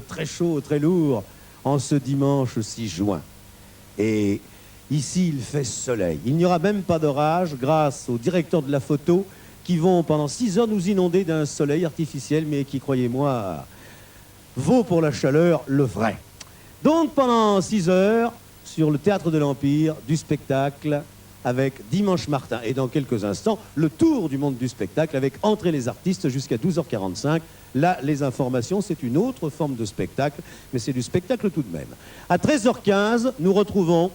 très chaud, très lourd, en ce dimanche 6 juin. Et ici, il fait soleil. Il n'y aura même pas d'orage grâce aux directeurs de la photo qui vont pendant 6 heures nous inonder d'un soleil artificiel, mais qui, croyez-moi, vaut pour la chaleur le vrai. Donc pendant 6 heures, sur le Théâtre de l'Empire, du spectacle avec Dimanche Martin. Et dans quelques instants, le tour du monde du spectacle avec Entrée les artistes jusqu'à 12h45. Là, les informations, c'est une autre forme de spectacle, mais c'est du spectacle tout de même. À 13h15, nous retrouvons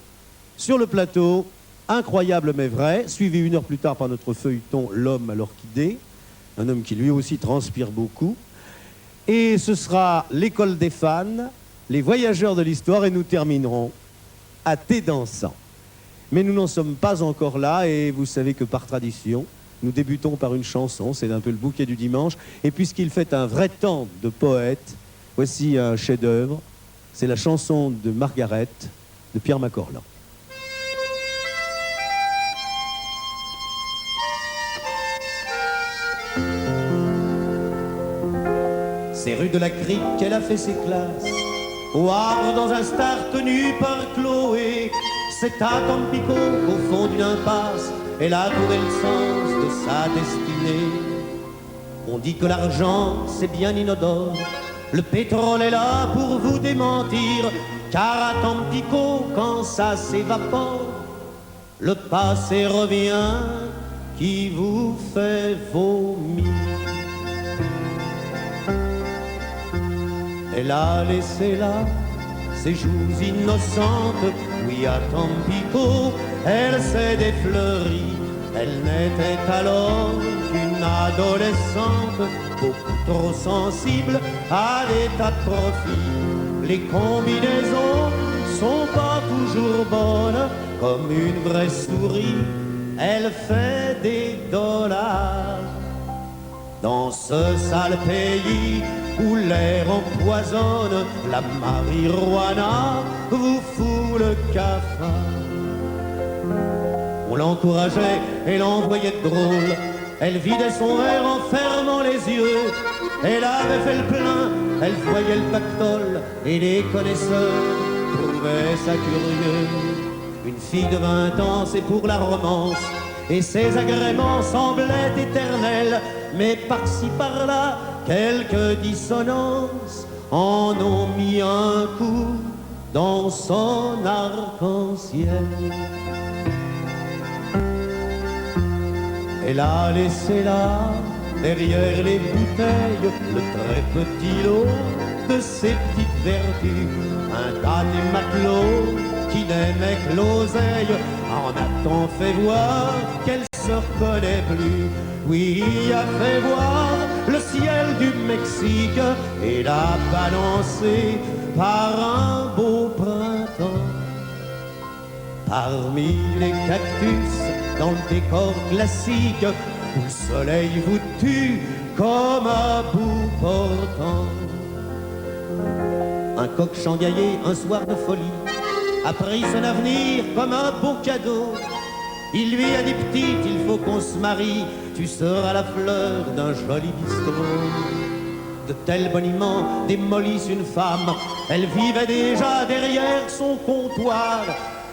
sur le plateau Incroyable mais vrai, suivi 1 heure plus tard par notre feuilleton L'homme à l'orchidée, un homme qui lui aussi transpire beaucoup. Et ce sera l'école des fans, les voyageurs de l'histoire, et nous terminerons à Thé dansant. Mais nous n'en sommes pas encore là, et vous savez que par tradition, nous débutons par une chanson, c'est un peu le bouquet du dimanche, et puisqu'il fait un vrai temps de poète, voici un chef-d'œuvre, c'est la chanson de Margaret de Pierre Macorlan. C'est rue de la Crique qu'elle a fait ses classes, au Havre dans un star tenu par Chloé. C'est à Tampico qu'au fond d'une impasse, elle a trouvé le sens de sa destinée. On dit que l'argent c'est bien inodore, le pétrole est là pour vous démentir, car à Tampico quand ça s'évapore, le passé revient qui vous fait vomir. Elle a laissé là ses joues innocentes, oui à Tampico, elle s'est défleurie. Elle n'était alors qu'une adolescente, beaucoup trop sensible à des tas de profits. Les combinaisons sont pas toujours bonnes, comme une vraie souris, elle fait des dollars. Dans ce sale pays où l'air empoisonne, la marijuana vous fout le cafard. On l'encourageait et l'envoyait de drôle, elle vidait son verre en fermant les yeux. Elle avait fait le plein, elle voyait le pactole, et les connaisseurs trouvaient ça curieux. Une fille de 20 ans, c'est pour la romance, et ses agréments semblaient éternels. Mais par-ci par-là, quelques dissonances en ont mis un coup dans son arc-en-ciel. Elle a laissé là, derrière les bouteilles, le très petit lot de ses petites vertus. Un tas de matelots qui n'aimait que l'oseille en a-t-on fait voir qu'elle se reconnaît plus. Oui, a fait voir le ciel du Mexique et l'a balancé par un beau printemps. Parmi les cactus, dans le décor classique, où le soleil vous tue comme à bout portant. Un coq shanghaillé, un soir de folie, a pris son avenir comme un beau cadeau. Il lui a dit petite, il faut qu'on se marie, tu seras la fleur d'un joli bistrot. De tels boniments démolissent une femme, elle vivait déjà derrière son comptoir.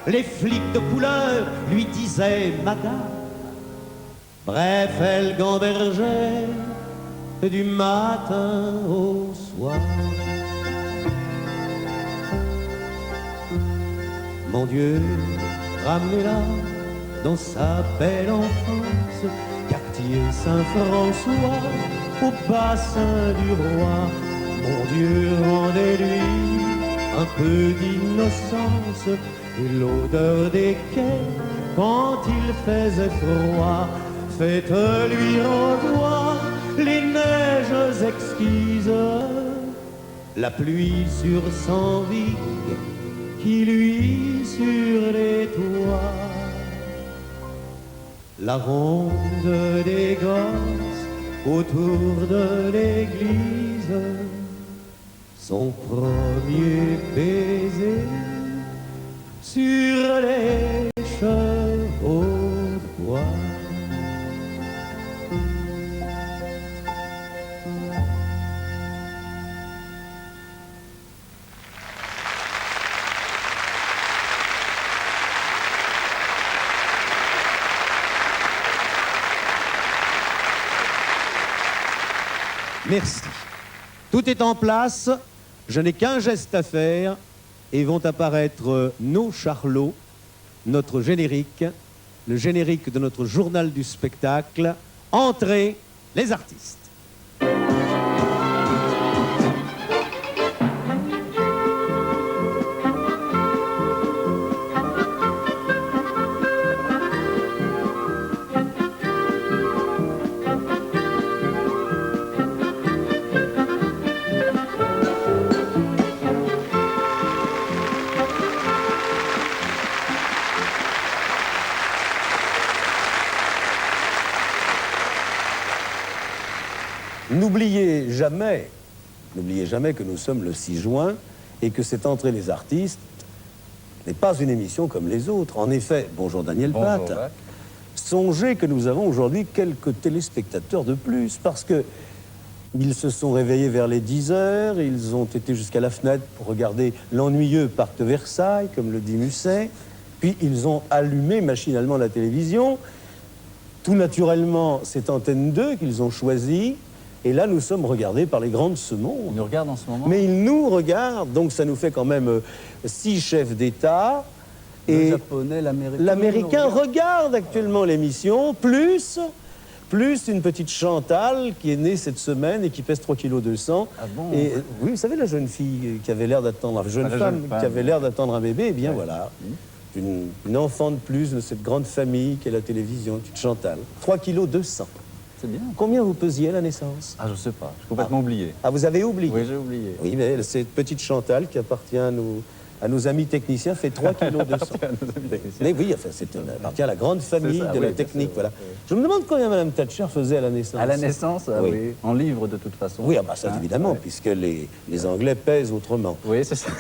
Les flics de couleur lui disaient madame. Bref, elle gambergeait du matin au soir. Mon Dieu, ramenez-la dans sa belle enfance, quartier Saint-François, au bassin du roi. Mon Dieu, rendez-lui un peu d'innocence et l'odeur des quais quand il faisait froid. Faites-lui revoir les neiges exquises, la pluie sur son vigue qui luit sur les toits. La ronde des gosses autour de l'église, son premier baiser sur les chevaux de bois. Merci. Tout est en place, je n'ai qu'un geste à faire et vont apparaître nos charlots, notre générique, le générique de notre journal du spectacle. Entrez les artistes. N'oubliez jamais que nous sommes le 6 juin et que cette entrée les artistes n'est pas une émission comme les autres. En effet, bonjour Daniel Platt. Songez que nous avons aujourd'hui quelques téléspectateurs de plus parce que ils se sont réveillés vers les 10 heures, ils ont été jusqu'à la fenêtre pour regarder l'ennuyeux parc de Versailles, comme le dit Musset, puis ils ont allumé machinalement la télévision. Tout naturellement, c'est Antenne 2 qu'ils ont choisi. Et là, nous sommes regardés par les grands de ce monde. Ils nous regardent en ce moment. Mais ils nous regardent, donc ça nous fait quand même 6 chefs d'État. Le japonais, l'américain. L'américain regarde actuellement l'émission, plus une petite Chantal qui est née cette semaine et qui pèse 3,2 kg. Ah bon? Et oui, vous savez, la jeune fille qui avait l'air d'attendre, la jeune femme qui avait l'air d'attendre un bébé, eh bien voilà. Une enfant de plus de cette grande famille qu'est la télévision, petite Chantal. 3,2 kg. C'est bien. Combien vous pesiez à la naissance? Ah, je sais pas. J'ai complètement oublié. Ah, vous avez oublié? Oui, j'ai oublié. Oui, mais cette petite Chantal qui appartient à nos amis techniciens fait 3,2 kg. Mais oui, enfin, appartient à la grande famille de la technique. Voilà. Je me demande combien Mme Thatcher faisait à la naissance. À la naissance, ah, oui. En livres de toute façon. Oui, ah bah ça évidemment, puisque les Anglais pèsent autrement. Oui, c'est ça.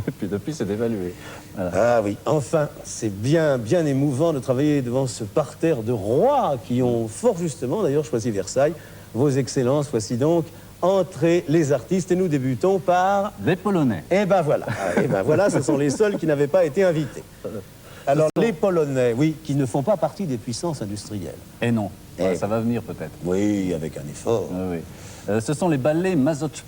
Et puis depuis, c'est dévalué. Voilà. Ah oui, enfin, c'est bien émouvant de travailler devant ce parterre de rois qui ont fort justement, d'ailleurs, choisi Versailles. Vos excellences, voici donc Entrez les artistes et nous débutons par... Les Polonais. Eh ben voilà, ce sont les seuls qui n'avaient pas été invités. Alors les Polonais, oui, qui ne font pas partie des puissances industrielles. Et non, ça va venir peut-être. Oui, avec un effort. Oui. Ce sont les ballets Mazowcze,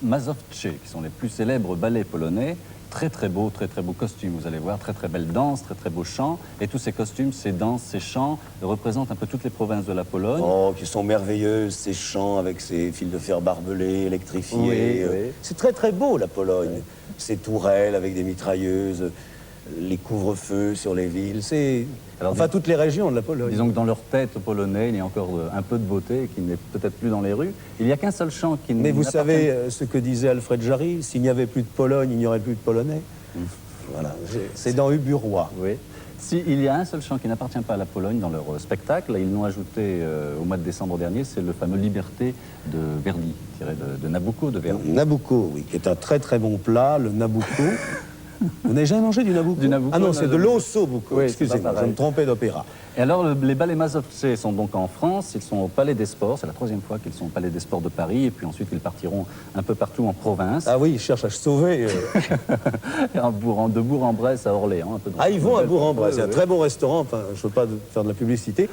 qui sont les plus célèbres ballets polonais. Très beaux costumes, vous allez voir, très belle danse, très beaux chants. Et tous ces costumes, ces danses, ces chants représentent un peu toutes les provinces de la Pologne. Oh, qui sont merveilleuses, ces chants avec ces fils de fer barbelés, électrifiés. Oui. C'est très beau, la Pologne. Oui. Ces tourelles avec des mitrailleuses, les couvre-feux sur les villes, c'est... Enfin, toutes les régions de la Pologne. Disons que dans leur tête polonais, il y a encore un peu de beauté qui n'est peut-être plus dans les rues. Il n'y a qu'un seul chant qui... Mais vous savez ce que disait Alfred Jarry, s'il n'y avait plus de Pologne, il n'y aurait plus de Polonais. Voilà, c'est dans Uburois. Oui. S'il y a un seul chant qui n'appartient pas à la Pologne dans leur spectacle, ils l'ont ajouté au mois de décembre dernier, c'est le fameux Liberté de Verdi, tiré de Nabucco de Verdi. Nabucco, oui, qui est un très bon plat, le Nabucco. Vous n'avez jamais mangé du Nabucco? Ah non, c'est de l'ossobuco, oui, excusez-moi, je me trompais d'opéra. Et alors, les ballets Mazowcze sont donc en France, ils sont au Palais des Sports, c'est la 3e fois qu'ils sont au Palais des Sports de Paris, et puis ensuite ils partiront un peu partout en province. Ah oui, ils cherchent à se sauver. De Bourg-en-Bresse à Orléans. Un peu ils vont à Bourg-en-Bresse, c'est un très bon restaurant, enfin, je ne veux pas faire de la publicité.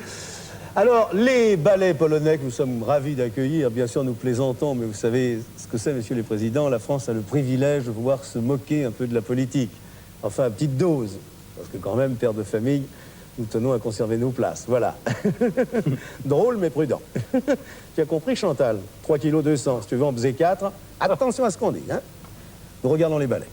Alors, les ballets polonais que nous sommes ravis d'accueillir, bien sûr nous plaisantons, mais vous savez ce que c'est, Monsieur le Président, la France a le privilège de pouvoir se moquer un peu de la politique. Enfin, à petite dose, parce que quand même, père de famille, nous tenons à conserver nos places, voilà. Drôle, mais prudent. Tu as compris, Chantal? 3,2 kg, si tu veux en peser 4, attention à ce qu'on dit, hein? Nous regardons les ballets.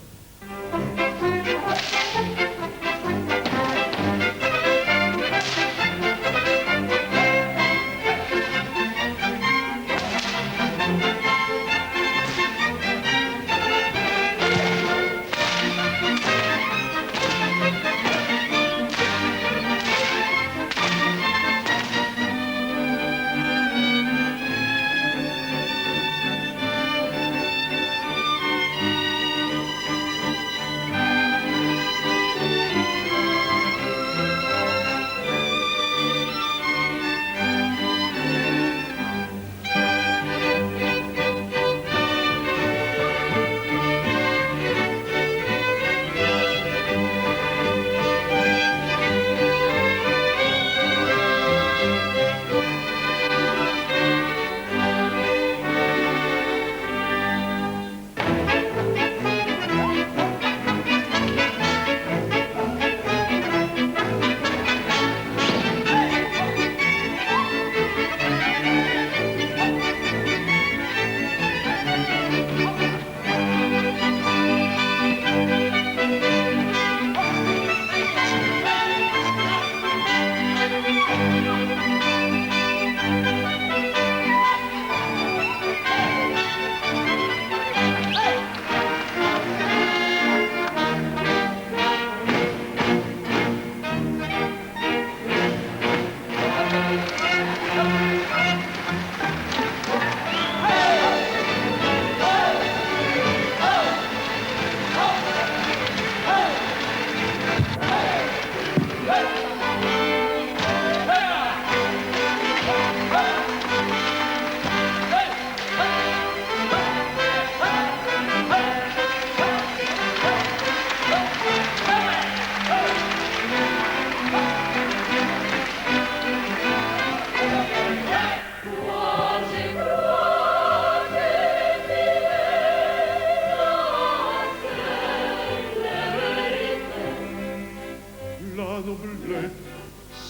noblesse,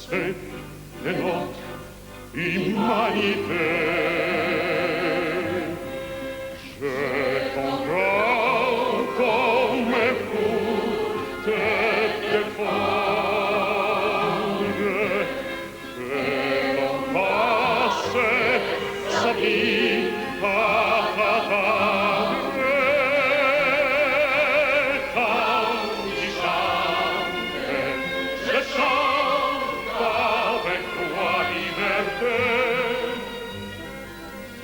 c'est de notre humanité. Je comprends comme vous te défendre, que l'on passe sa vie à t'attendre. Quand tu chantes, je chante avec toi liberté.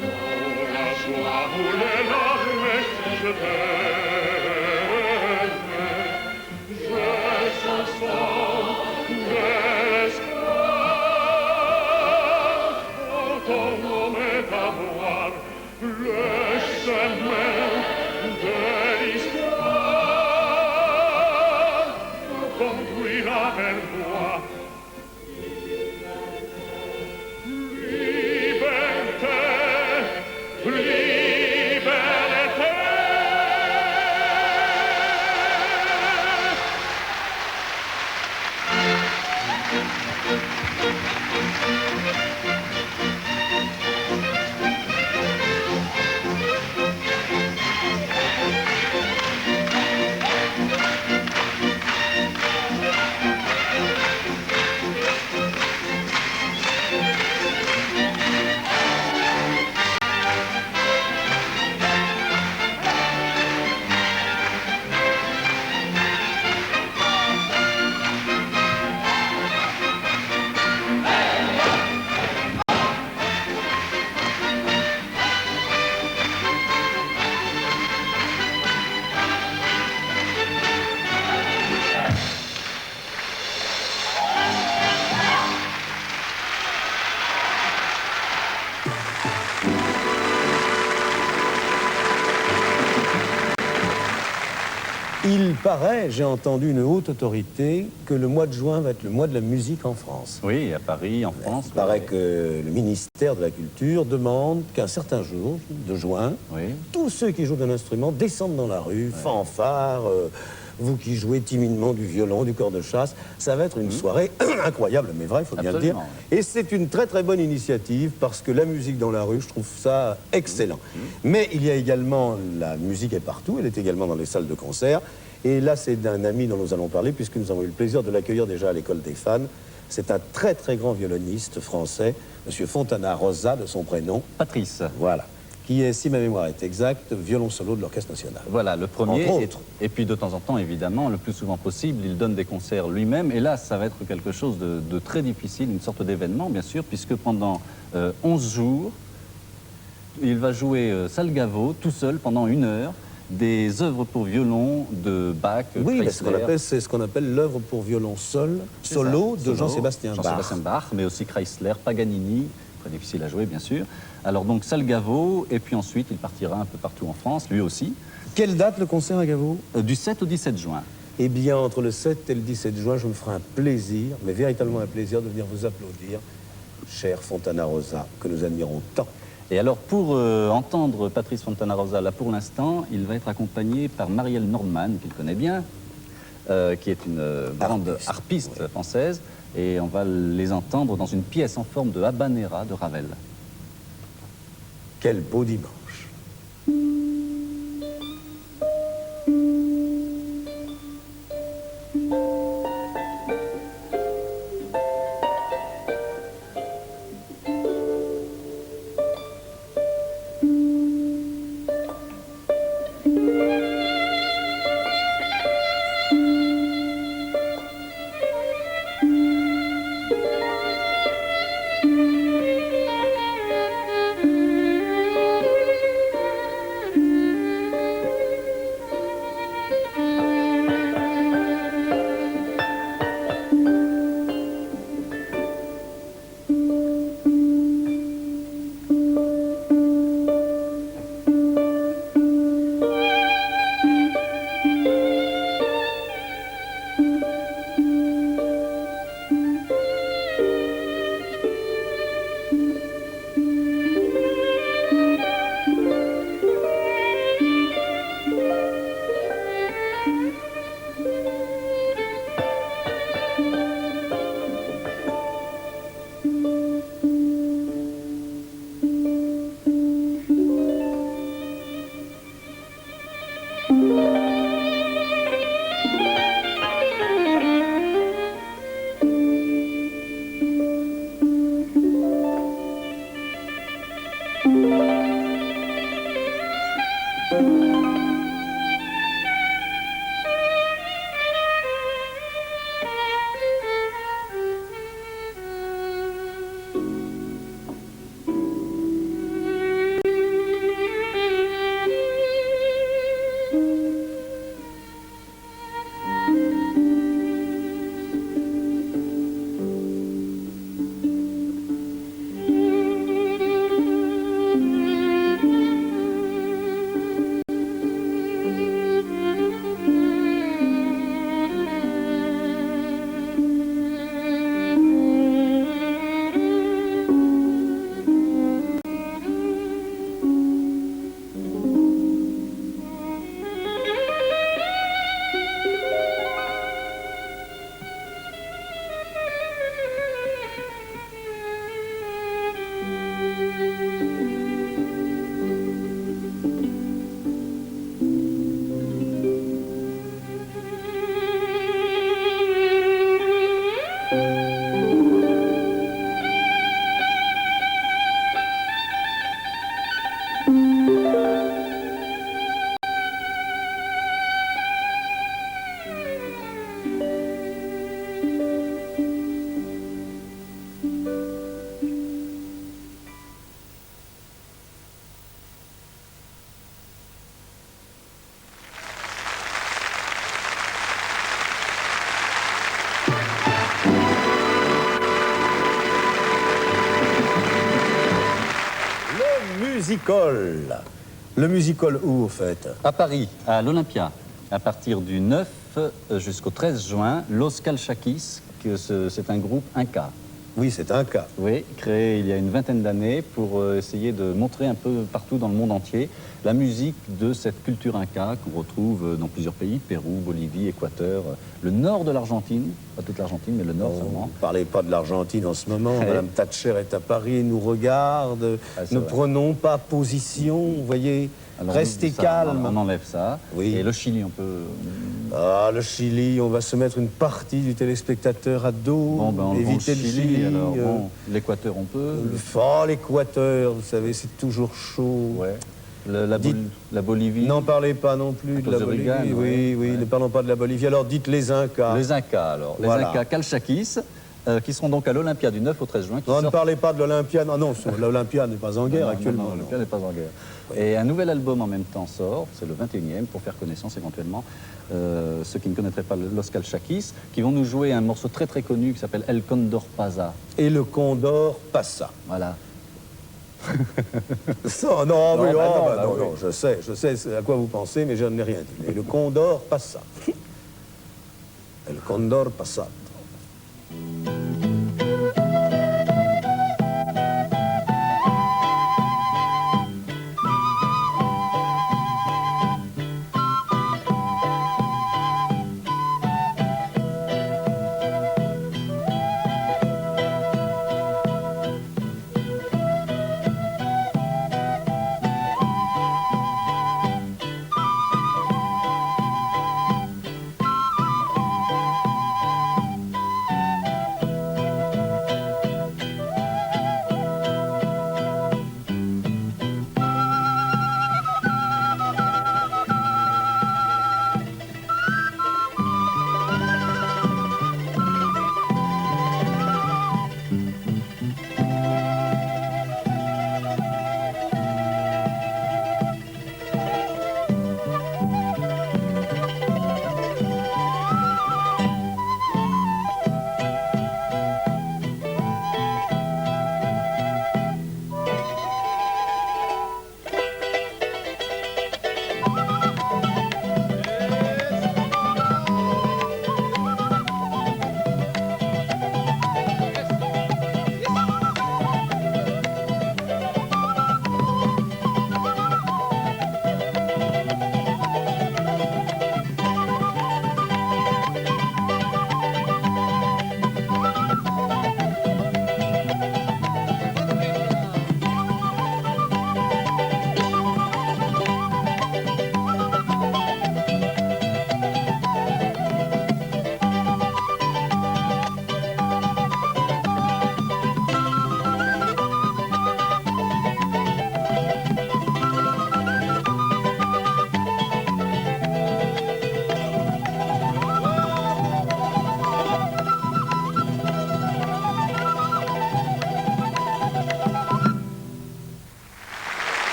Pour la joie ou les larmes, je t'aime. Je chanson de l'espoir. Ton nom est à voir le chemin de l'histoire. Conduira vers moi. Liberté, liberté. Il paraît, j'ai entendu une haute autorité, que le mois de juin va être le mois de la musique en France. Oui, à Paris, en France. Il paraît que le ministère de la Culture demande qu'un certain jour de juin, Oui. tous ceux qui jouent d'un instrument descendent dans la rue, fanfare, vous qui jouez timidement du violon, du corps de chasse. Ça va être une soirée incroyable, mais vrai, il faut bien le dire. Absolument. Et c'est une très très bonne initiative parce que la musique dans la rue, je trouve ça excellent. Mais il y a également, la musique est partout, elle est également dans les salles de concert. Et là, c'est d'un ami dont nous allons parler puisque nous avons eu le plaisir de l'accueillir déjà à l'école des fans. C'est un très très grand violoniste français, Monsieur Fontana Rosa de son prénom. Patrice. Voilà. Qui est, si ma mémoire est exacte, violon solo de l'Orchestre National. Voilà, le premier. Entre autres. Et puis de temps en temps, évidemment, le plus souvent possible, il donne des concerts lui-même. Et là, ça va être quelque chose de très difficile, une sorte d'événement, bien sûr, puisque pendant 11 jours, il va jouer Salgavo tout seul pendant 1 heure, des œuvres pour violon de Bach, Oui, Kreisler. c'est ce qu'on appelle l'œuvre pour violon solo de Jean-Sébastien Bach. Jean-Sébastien Bach, mais aussi Kreisler, Paganini, très difficile à jouer, bien sûr. Alors donc Salgavo, et puis ensuite il partira un peu partout en France, lui aussi, Quelle date le concert à Gavo? du 7 au 17 juin. Eh bien, entre le 7 et le 17 juin, je me ferai un plaisir, mais véritablement un plaisir de venir vous applaudir, cher Fontana Rosa, que nous admirons tant. Et alors, pour entendre Patrice Fontana Rosa, là, pour l'instant, il va être accompagné par Marielle Nordman, qu'il connaît bien, qui est une grande harpiste française, et on va les entendre dans une pièce en forme de habanera de Ravel. Quel beau dimanche. music-hall. Le music-hall où, au fait? À Paris, à l'Olympia, à partir du 9 jusqu'au 13 juin, Los Calchaquis, c'est un groupe inca. Oui, c'est un cas. Oui, créé il y a une vingtaine d'années pour essayer de montrer un peu partout dans le monde entier la musique de cette culture inca qu'on retrouve dans plusieurs pays, Pérou, Bolivie, Équateur, le nord de l'Argentine, pas toute l'Argentine, mais le nord seulement. Ne parlez pas de l'Argentine en ce moment. Madame Thatcher est à Paris, nous regarde. Ne prenons pas position, vous voyez. Alors, restez ça, calme. On enlève ça. Oui. Et le Chili, on peut... Ah, le Chili, on va se mettre une partie du téléspectateur à dos. Bon, ben, éviter le le Chili, alors bon, l'Équateur, on peut. Oh, l'Équateur, vous savez, c'est toujours chaud. Ouais. La Bolivie. N'en parlez pas non plus de la Bolivie. Reagan, oui, ouais. ne parlons pas de la Bolivie. Alors dites les Incas. Les Incas, alors. Voilà. Les Incas Calchaquis, qui seront donc à l'Olympia du 9 au 13 juin. Non, ne parlez pas de l'Olympia. Non, non, l'Olympia n'est pas en guerre actuellement. Non, l'Olympia n'est pas en guerre. Et un nouvel album en même temps sort, c'est le 21e, pour faire connaissance éventuellement. Ceux qui ne connaîtraient pas Los Calchaquis, qui vont nous jouer un morceau très très connu qui s'appelle El Condor Pasa. Et le Condor Pasa. Voilà. Ça, non, Non, oui, bah oh, non, bah bah non, oui. non, je sais à quoi vous pensez, mais je n'ai rien dit. Mais le Condor Pasa. El Condor Pasa.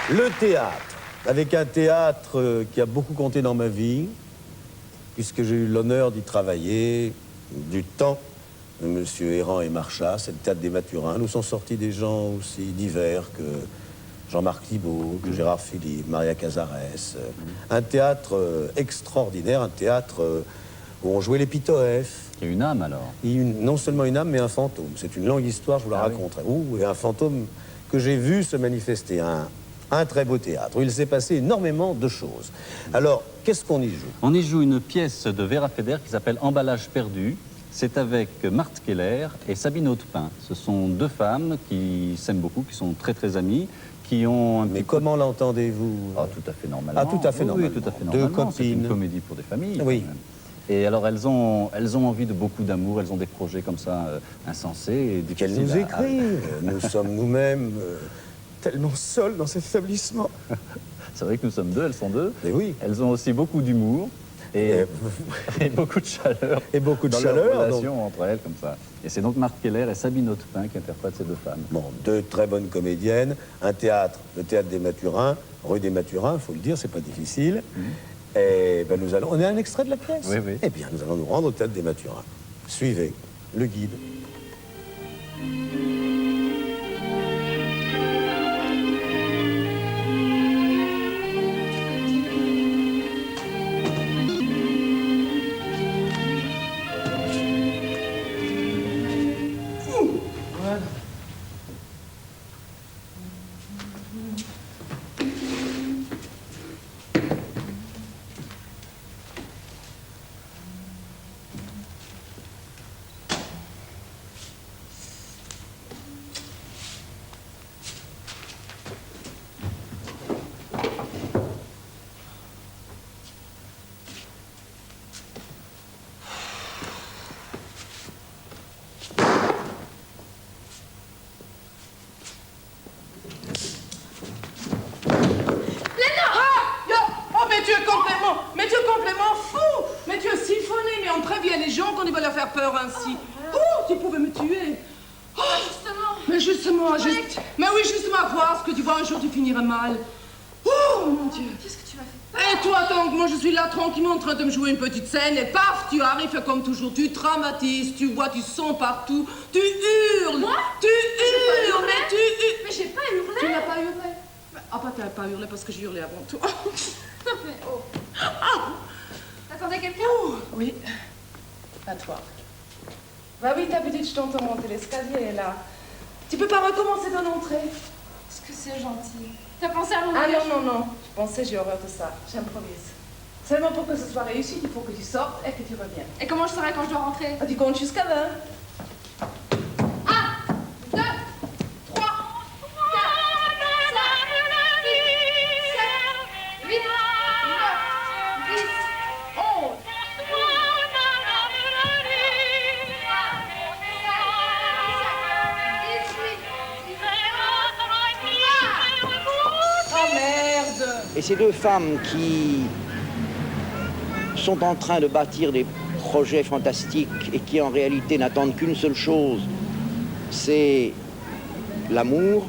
Le théâtre, avec un théâtre qui a beaucoup compté dans ma vie, puisque j'ai eu l'honneur d'y travailler, du temps de M. Errand et Marchas, c'est le théâtre des Mathurins. Nous sont sortis des gens aussi divers que Jean-Marc Thibault, que Gérard Philippe, Maria Cazares. Un théâtre extraordinaire, un théâtre où on jouait les Pitoef. Il y a une âme alors. Non seulement une âme, mais un fantôme. C'est une longue histoire, je vous la raconterai. Ouh, et un fantôme que j'ai vu se manifester. Un très beau théâtre, où il s'est passé énormément de choses. Alors, qu'est-ce qu'on y joue? On y joue une pièce de Vera Feder qui s'appelle Emballage perdu. C'est avec Marthe Keller et Sabine Hautepin. Ce sont deux femmes qui s'aiment beaucoup, qui sont très très amies, qui ont un Mais comment l'entendez-vous? Ah, tout à fait normalement. Ah, tout à fait normalement. Oui, tout à fait Deux normalement. C'est une copines. comédie pour des familles. Oui. Quand même. Et alors, elles ont envie de beaucoup d'amour, elles ont des projets comme ça insensés. Et Qu'elles difficiles nous à- écrivent. Nous sommes nous-mêmes tellement seuls dans cet établissement. C'est vrai que nous sommes deux, elles sont deux. Mais oui. Elles ont aussi beaucoup d'humour et beaucoup de chaleur. Et beaucoup de dans chaleur, leur relation entre elles comme ça. Et c'est donc Marthe Keller et Sabine Hautepin qui interprètent ces deux femmes. Bon, deux très bonnes comédiennes, un théâtre, le théâtre des Mathurins, rue des Mathurins, il faut le dire, c'est pas difficile. Eh ben, nous allons... On a un extrait de la pièce? Oui, oui. Eh bien, nous allons nous rendre au Théâtre des Mathurins. Suivez le guide. faire peur ainsi. Oh, tu pouvais me tuer. Oh, justement. Mais justement, mais oui, justement, à voir ce que tu vois, un jour tu finiras mal. Oh, mon Dieu. Qu'est-ce que tu m'as fait? Et toi, donc, moi je suis là tranquillement en train de me jouer une petite scène et paf, tu arrives comme toujours, tu traumatises, tu vois, tu sens partout, tu hurles. Moi? Tu hurles, mais tu hurles. Mais j'ai pas hurlé. Tu n'as pas hurlé? Ah, bah t'as pas hurlé parce que j'ai hurlé avant toi. Mais oh. T'attendais quelqu'un? Oh, oui. À toi. Bah oui, ta petite, je t'entends monter l'escalier, là. Tu peux pas recommencer ton entrée? Est-ce que c'est gentil? T'as pensé à mon Ah mariage? non, non, non. Je pensais, j'ai horreur de ça. J'improvise. Seulement pour que ce soit réussi, il faut que tu sortes et que tu reviennes. Et comment je saurai quand je dois rentrer? Ah, tu comptes jusqu'à 20. 1, 2, 3, 4, 5, 6, 7, 8, 9, 10, 11. Oh merde! Et ces deux femmes qui sont en train de bâtir des projets fantastiques et qui en réalité n'attendent qu'une seule chose, c'est l'amour,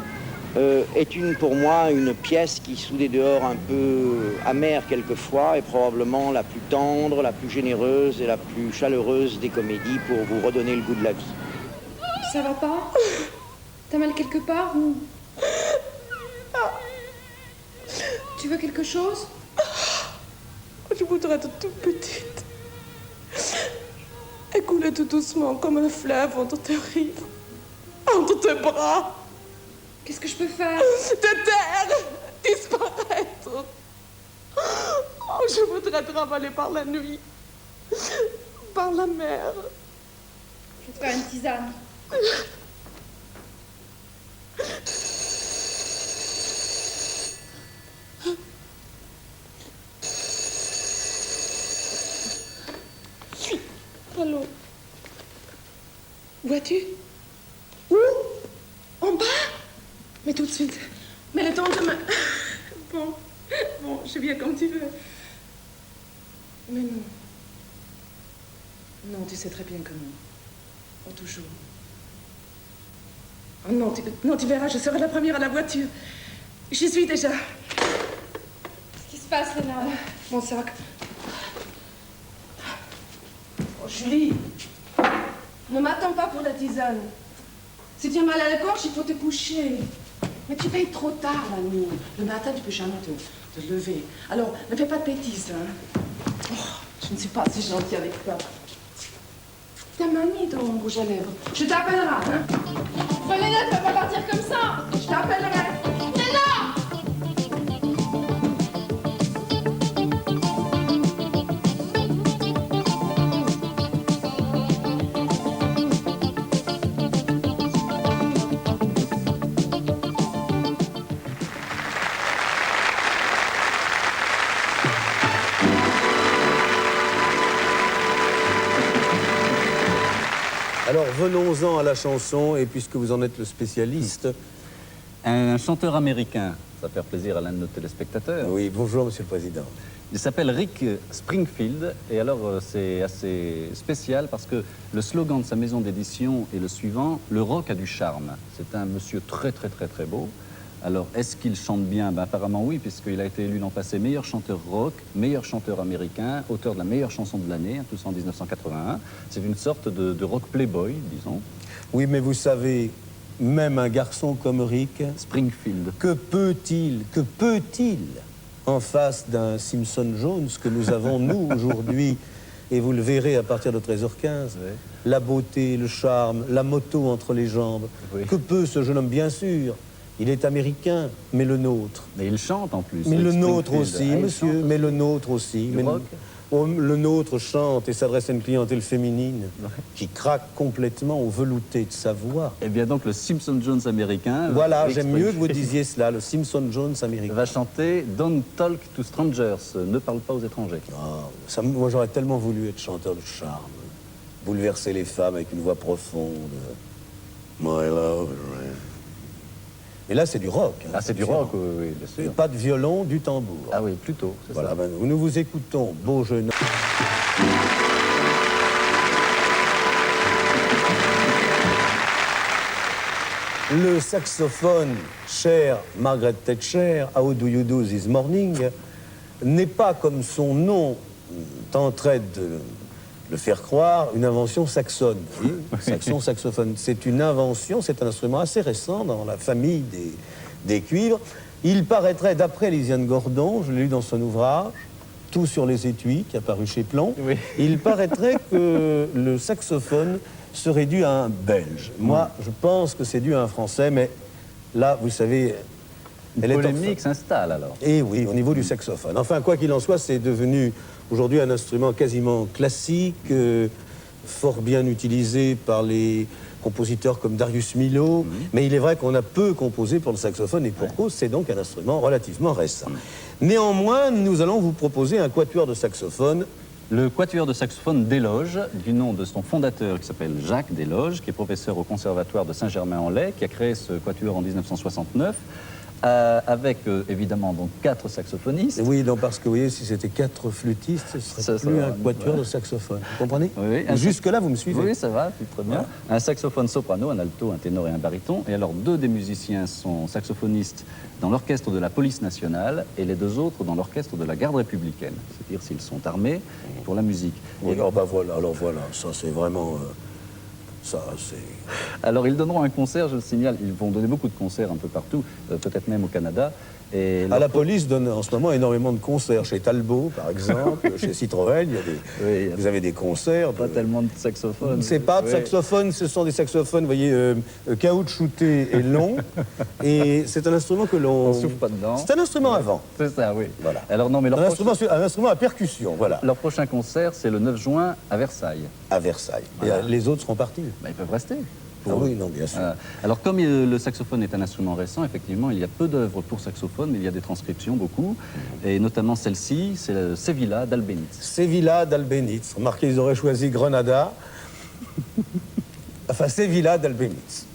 est pour moi une pièce qui, sous des dehors un peu amers quelquefois, est probablement la plus tendre, la plus généreuse et la plus chaleureuse des comédies pour vous redonner le goût de la vie. Ça va pas? T'as mal quelque part ou... Tu veux quelque chose? Je voudrais être toute petite. Et couler tout doucement comme un fleuve entre tes rives. Entre tes bras. Qu'est-ce que je peux faire? Te taire. Disparaître. Oh, je voudrais te ravaler par la nuit. Par la mer. Je ferai une tisane. Allô? Vois-tu? Où? En bas? Mais tout de suite. Mais le temps de me... Bon, je viens comme tu veux. Mais non. Non, tu sais très bien que non. Oh, toujours. Oh non, tu verras, je serai la première à la voiture. J'y suis déjà. Qu'est-ce qui se passe, Léna? Mon sac. Oh, Julie, ne m'attends pas pour la tisane. Si tu as mal à la gorge, il faut te coucher. Mais tu veilles trop tard la nuit. Le matin, tu peux jamais te lever. Alors, ne fais pas de bêtises, hein. Oh, je ne suis pas si gentille avec toi. Ta mamie, ton rouge à lèvres. Je t'appellerai, hein. Enfin, Léna, tu vas pas partir comme ça! Je t'appellerai. Léna! Alors, venons-en à la chanson, et puisque vous en êtes le spécialiste... Un chanteur américain, ça va faire plaisir à l'un de nos téléspectateurs. Oui, bonjour, Monsieur le Président. Il s'appelle Rick Springfield, et alors c'est assez spécial parce que le slogan de sa maison d'édition est le suivant: le rock a du charme. C'est un monsieur très très très très beau, Alors, est-ce qu'il chante bien? Ben, apparemment oui, puisqu'il a été élu l'an passé meilleur chanteur rock, meilleur chanteur américain, auteur de la meilleure chanson de l'année, tout ça en 1981. C'est une sorte de rock playboy, disons. Oui, mais vous savez, même un garçon comme Rick, Springfield. que peut-il en face d'un Simpson Jones que nous avons, nous, aujourd'hui, et vous le verrez à partir de 13h15, Oui. la beauté, le charme, la moto entre les jambes. Oui. Que peut ce jeune homme? Bien sûr, il est américain, mais le nôtre. Mais il chante en plus. Mais le Springfield. nôtre aussi, Ah, il monsieur, chante mais le nôtre aussi. Du Mais rock? oh, le nôtre chante et s'adresse à une clientèle féminine qui craque complètement au velouté de sa voix. Eh bien donc le Simpson Jones américain. Voilà, Rick j'aime mieux que vous Springfield, disiez cela, le Simpson Jones américain. va chanter Don't Talk to Strangers, ne parle pas aux étrangers. Ah, moi, j'aurais tellement voulu être chanteur de charme, bouleverser les femmes avec une voix profonde. My love. Mais là, c'est du rock. hein, Ah, c'est du différent. rock, oui, oui, bien Et sûr. pas de violon, du tambour. Ah oui, plutôt, c'est Voilà, ça. ben, nous vous écoutons, beau jeune homme. Le saxophone, cher Margaret Thatcher, How do you do this morning, n'est pas, comme son nom tenterait de le faire croire, une invention saxonne. Vous voyez, saxophone. C'est une invention, c'est un instrument assez récent dans la famille des cuivres. Il paraîtrait, d'après Lisiane Gordon, je l'ai lu dans son ouvrage, Tout sur les étuis, qui a paru chez Plon, Oui. il paraîtrait que le saxophone serait dû à un Belge. Moi, je pense que c'est dû à un Français, mais là, vous savez, Une elle est polémique s'installe alors. et oui, au niveau du saxophone. Enfin, quoi qu'il en soit, c'est devenu aujourd'hui un instrument quasiment classique, fort bien utilisé par les compositeurs comme Darius Milhaud. Mais il est vrai qu'on a peu composé pour le saxophone, et pour cause, c'est donc un instrument relativement récent. Néanmoins, nous allons vous proposer un quatuor de saxophone. Le quatuor de saxophone Desloges, du nom de son fondateur qui s'appelle Jacques Desloges, qui est professeur au conservatoire de Saint-Germain-en-Laye, qui a créé ce quatuor en 1969, avec évidemment donc 4 saxophonistes. Oui, non, parce que vous voyez, si c'était 4 flûtistes, ce serait Ça plus va, un quatuor ouais. de saxophone. Vous comprenez? Oui, oui. Jusque-là, vous me suivez? Oui, ça va, très bien. Un saxophone soprano, un alto, un ténor et un baryton. Et alors, 2 des musiciens sont saxophonistes dans l'orchestre de la police nationale et les 2 autres dans l'orchestre de la garde républicaine. C'est-à-dire s'ils sont armés pour la musique. Oui, alors, bah voilà, ça c'est vraiment... ça, c'est... Alors, ils donneront un concert, je le signale. Ils vont donner beaucoup de concerts un peu partout, peut-être même au Canada. Et La police donne en ce moment énormément de concerts. Chez Talbot, par exemple, chez Citroën, il y a des... Oui, vous avez des concerts. pas tellement de saxophones. C'est pas de Oui. saxophone, ce sont des saxophones, vous voyez, caoutchoutés et longs. Et c'est un instrument que l'on... On souffle pas dedans. C'est un instrument à vent. C'est ça, oui. Voilà. Alors, non, mais Un instrument à percussion, voilà, leur prochain concert, c'est le 9 juin à Versailles. à Versailles. Voilà. Et les autres seront partis. Bah, ils peuvent rester. Ah oui, non, bien sûr. Alors, comme le saxophone est un instrument récent, effectivement, il y a peu d'œuvres pour saxophone, mais il y a des transcriptions, beaucoup. Et notamment celle-ci, c'est le Sevilla d'Albéniz. Sevilla d'Albéniz. Remarquez, ils auraient choisi Grenada. Enfin, Sevilla d'Albéniz.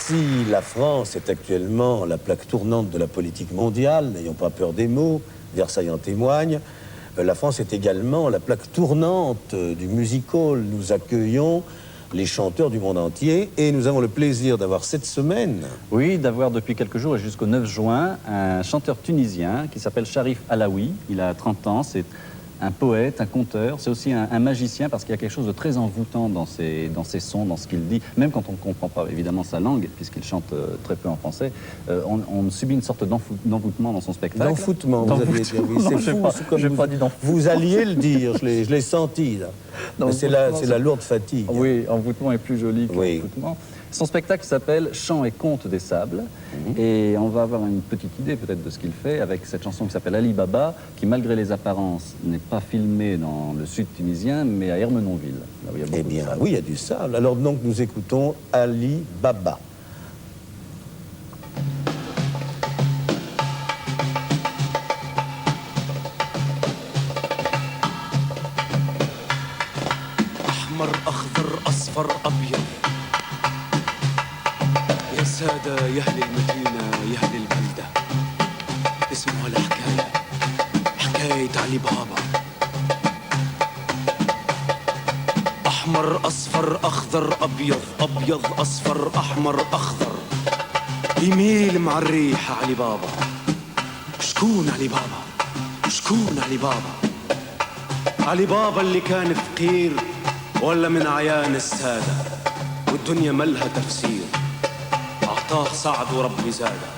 Si la France est actuellement la plaque tournante de la politique mondiale, n'ayons pas peur des mots, Versailles en témoigne, la France est également la plaque tournante du music hall. Nous accueillons les chanteurs du monde entier et nous avons le plaisir d'avoir cette semaine... Oui, d'avoir depuis quelques jours et jusqu'au 9 juin un chanteur tunisien qui s'appelle Sharif Alaoui. Il a 30 ans, c'est un poète, un conteur, c'est aussi un magicien parce qu'il y a quelque chose de très envoûtant dans ses sons, dans ce qu'il dit. Même quand on ne comprend pas évidemment sa langue, puisqu'il chante très peu en français, on subit une sorte d'envoûtement dans son spectacle. D'enfoutement, vous aviez dit. Oui, c'est fou, comme vous alliez le dire, je l'ai senti là. C'est la lourde fatigue. Oui, envoûtement est plus joli que envoûtement. Son spectacle s'appelle Chants et contes des sables. Et on va avoir une petite idée peut-être de ce qu'il fait avec cette chanson qui s'appelle Ali Baba, qui malgré les apparences n'est pas filmée dans le sud tunisien, mais à Ermenonville. Là où il y a beaucoup de sable. Oui, il y a du sable. Alors donc nous écoutons Ali Baba. أحمر أخضر أصفر أبيض يا سادة يا أهل المدينة يا أهل البلدة اسمعوا الحكاية حكاية علي بابا أحمر أصفر أخضر أبيض أبيض أصفر أحمر أخضر يميل مع الريحة علي بابا شكون علي بابا شكون علي بابا علي بابا اللي كان فقير ولا من عيان السادة والدنيا ملها تفسير أعطاه سعد وربي زاده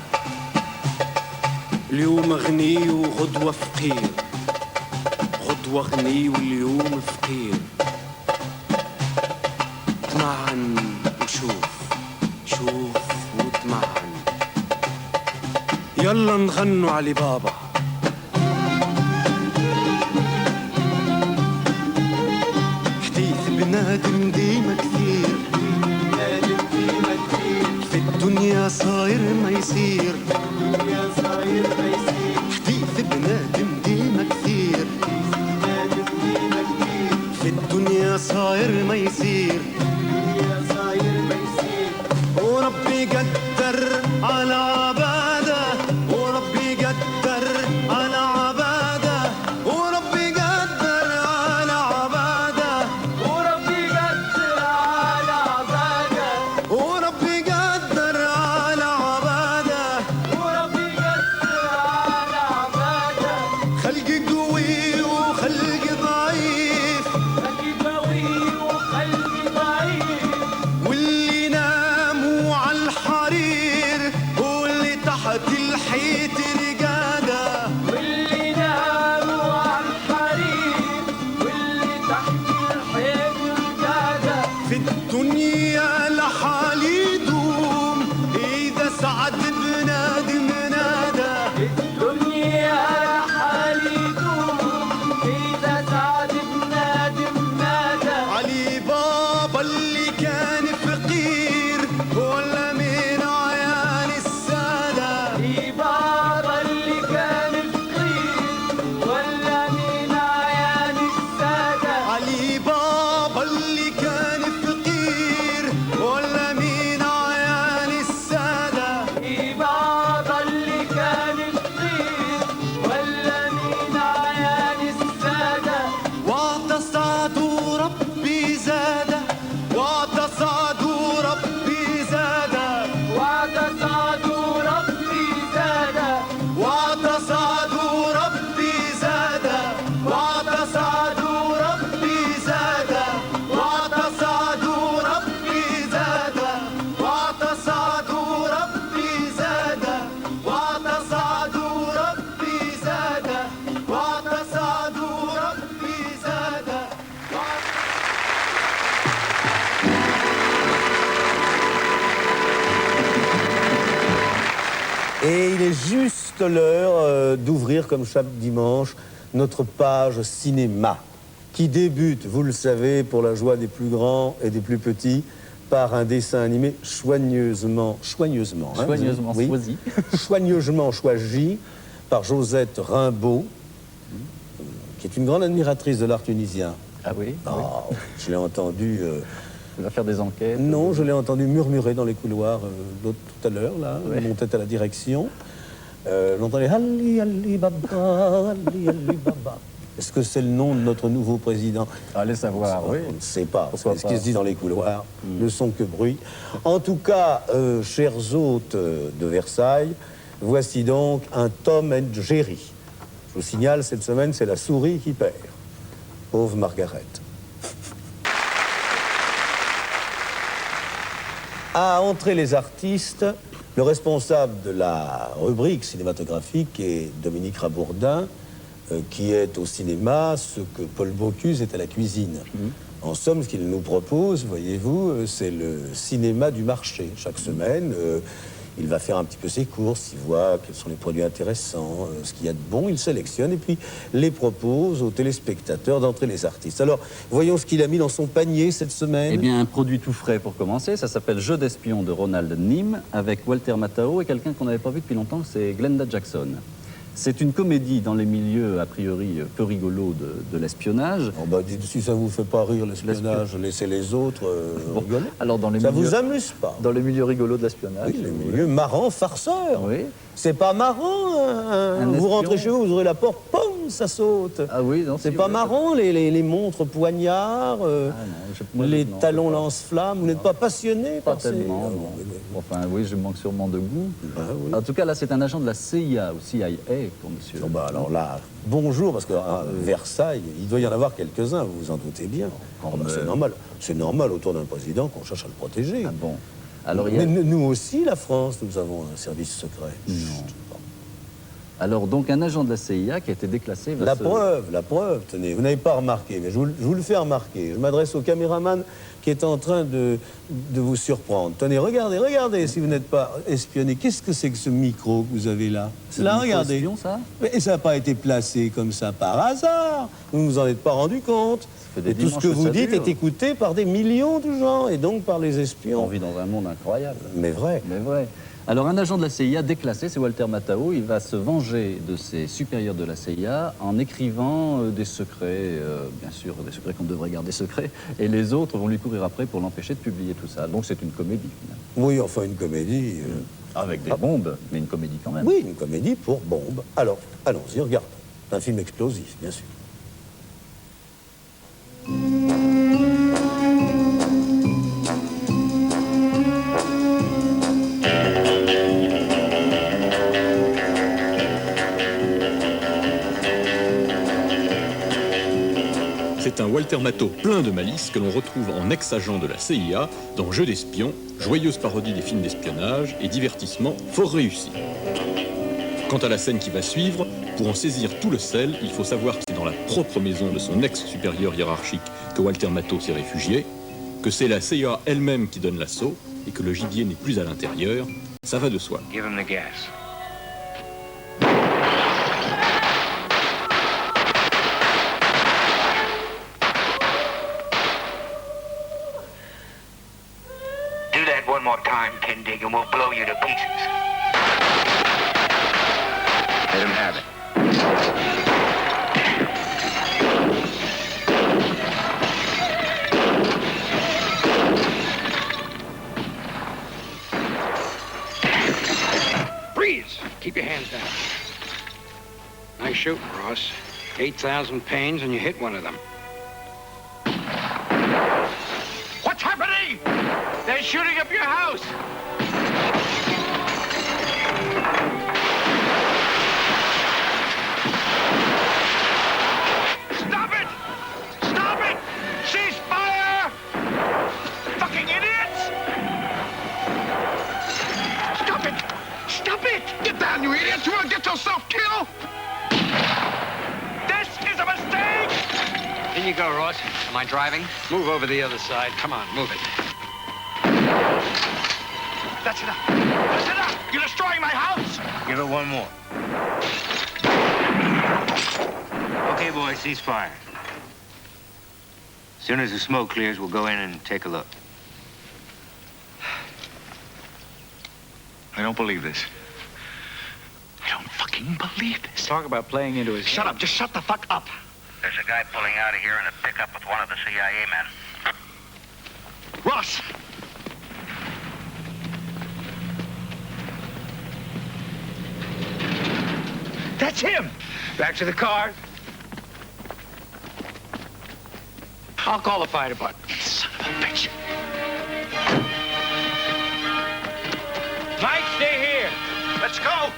اليوم غني وغدوة فقير غدوة غني واليوم فقير اطمعن وشوف شوف واطمعن يلا نغنوا علي بابا بنادم ديما كثير بنادم ديما كثير في الدنيا صاير ما يصير الدنيا صاير ما يصير حديث بنادم ديما كثير بنادم ديما كثير في الدنيا صاير ما يصير الدنيا صاير ما يصير وربي قدر على عباده وربي قدر على عباده وربي قدر على عباده وربي قدر على عباده وربي قدر على عباده وربي قدر على عباده خلقي قوي وخلقي ضعيف خلقي قوي وخلقي ضعيف واللي ناموا على الحرير واللي تحت الحيط رقاده واللي ناموا على الحرير واللي تحت الحيط رقاده في الدنيا لحال يدوم إذا سعد بنادم نادى في الدنيا لحال يدوم إذا سعد بنادم نادى علي بابا اللي كان فقير ولا من عيان السادة علي بابا Et il est juste l'heure d'ouvrir, comme chaque dimanche, notre page cinéma, qui débute, vous le savez, pour la joie des plus grands et des plus petits, par un dessin animé soigneusement choisi par Josette Rimbaud, qui est une grande admiratrice de l'art tunisien. Ah oui, Oh, je l'ai entendu... Il va faire des enquêtes. Non, je l'ai entendu murmurer dans les couloirs tout à l'heure, là, Ouais. montait à la direction. J'entendais Ali, Ali, Baba, Ali, Ali, Baba. Est-ce que c'est le nom de notre nouveau président? Allez savoir, oui. On ne sait pas. Pourquoi Ce pas. qui se dit dans les couloirs ne sont que bruit. En tout cas, chers hôtes de Versailles, voici donc un Tom and Jerry. Je vous signale, cette semaine, c'est la souris qui perd. Pauvre Margaret. À entrer les artistes, le responsable de la rubrique cinématographique est Dominique Rabourdin, qui est au cinéma ce que Paul Bocuse est à la cuisine. En somme, ce qu'il nous propose, voyez-vous, c'est le cinéma du marché. Chaque semaine, il va faire un petit peu ses courses, il voit quels sont les produits intéressants, ce qu'il y a de bon, il sélectionne et puis les propose aux téléspectateurs d'entrer les artistes. Alors, voyons ce qu'il a mis dans son panier cette semaine. Eh bien, un produit tout frais pour commencer, ça s'appelle Jeu d'espion de Ronald Nim, avec Walter Matthau et quelqu'un qu'on n'avait pas vu depuis longtemps, c'est Glenda Jackson. C'est une comédie dans les milieux, a priori, peu rigolos de l'espionnage. Oh bah, si ça vous fait pas rire l'espionnage, laissez les autres rigoler. Alors, dans les Ça milieux, vous amuse pas? dans les milieux rigolos de l'espionnage. Oui, les milieux marrants, farceurs. Oui. C'est pas marrant, hein. Vous espion. rentrez chez vous, vous ouvrez la porte, pom, ça saute. Ah oui, non, C'est si, pas oui. marrant, les montres poignards, moi, les non, talons pas- lance-flammes. Vous n'êtes pas passionné Pas par ces... tellement, non. Enfin, oui, je manque sûrement de goût. Ah, oui. En tout cas, là, c'est un agent de la CIA, ou CIA, pour monsieur. Oh, bah, alors là, bonjour, parce que Versailles, il doit y en avoir quelques-uns, vous vous en doutez bien. Quand Oh, bah, même. c'est normal autour d'un président qu'on cherche à le protéger. Ah bon. Alors, il y a... Mais nous aussi, la France, nous avons un service secret. Chut. Alors, donc, un agent de la CIA qui a été déclassé... va La se- preuve, tenez, vous n'avez pas remarqué, mais je vous le fais remarquer. Je m'adresse au caméraman qui est en train de vous surprendre. Tenez, regardez si vous n'êtes pas espionné. Qu'est-ce que c'est que ce micro que vous avez là? C'est Là, le micro regardez. espion, ça? Mais ça n'a pas été placé comme ça par hasard. Vous ne vous en êtes pas rendu compte. fait des Et tout ce dimanches que que vous ça dites dure. est écouté par des millions de gens, et donc par les On espions. vit dans un monde incroyable. Mais vrai. Mais vrai. Alors, un agent de la CIA déclassé, c'est Walter Matthau. Il va se venger de ses supérieurs de la CIA en écrivant des secrets, bien sûr, des secrets qu'on devrait garder secrets, et les autres vont lui courir après pour l'empêcher de publier tout ça. Donc, c'est une comédie, finalement. Oui, enfin, une comédie. Avec des bombes, mais une comédie quand même. Oui, une comédie pour bombe. Alors, allons-y, regarde. Un film explosif, bien sûr. C'est un Walter Matthau plein de malice que l'on retrouve en ex-agent de la CIA dans Jeu d'espion, joyeuse parodie des films d'espionnage et divertissement fort réussi. Quant à la scène qui va suivre, pour en saisir tout le sel, il faut savoir que c'est dans la propre maison de son ex-supérieur hiérarchique que Walter Matthau s'est réfugié, que c'est la CIA elle-même qui donne l'assaut et que le gibier n'est plus à l'intérieur. Ça va de soi. Give him the gas. Do that one more time, Kindig, and we'll blow you to pieces. Let him have it. Freeze! Keep your hands down. Nice shooting, Ross. 8,000 pains and you hit one of them. What's happening? They're shooting up your house. Stop it! Stop it! Cease fire! Fucking idiots! Stop it! Stop it! Get down, you idiots! You want to get yourself killed? This is a mistake! In you go, Ross. Am I driving? Move over the other side. Come on, move it. That's enough. That's enough. You're destroying my house. Give it one more. Okay, boys, cease fire. As soon as the smoke clears, we'll go in and take a look. I don't believe this. I don't fucking believe this. Talk about playing into his... Shut up. Just shut the fuck up. There's a guy pulling out of here in a pickup with one of the CIA men. Ross! That's him! Back to the car. I'll call the fire department. Son of a bitch. Mike, stay here. Let's go.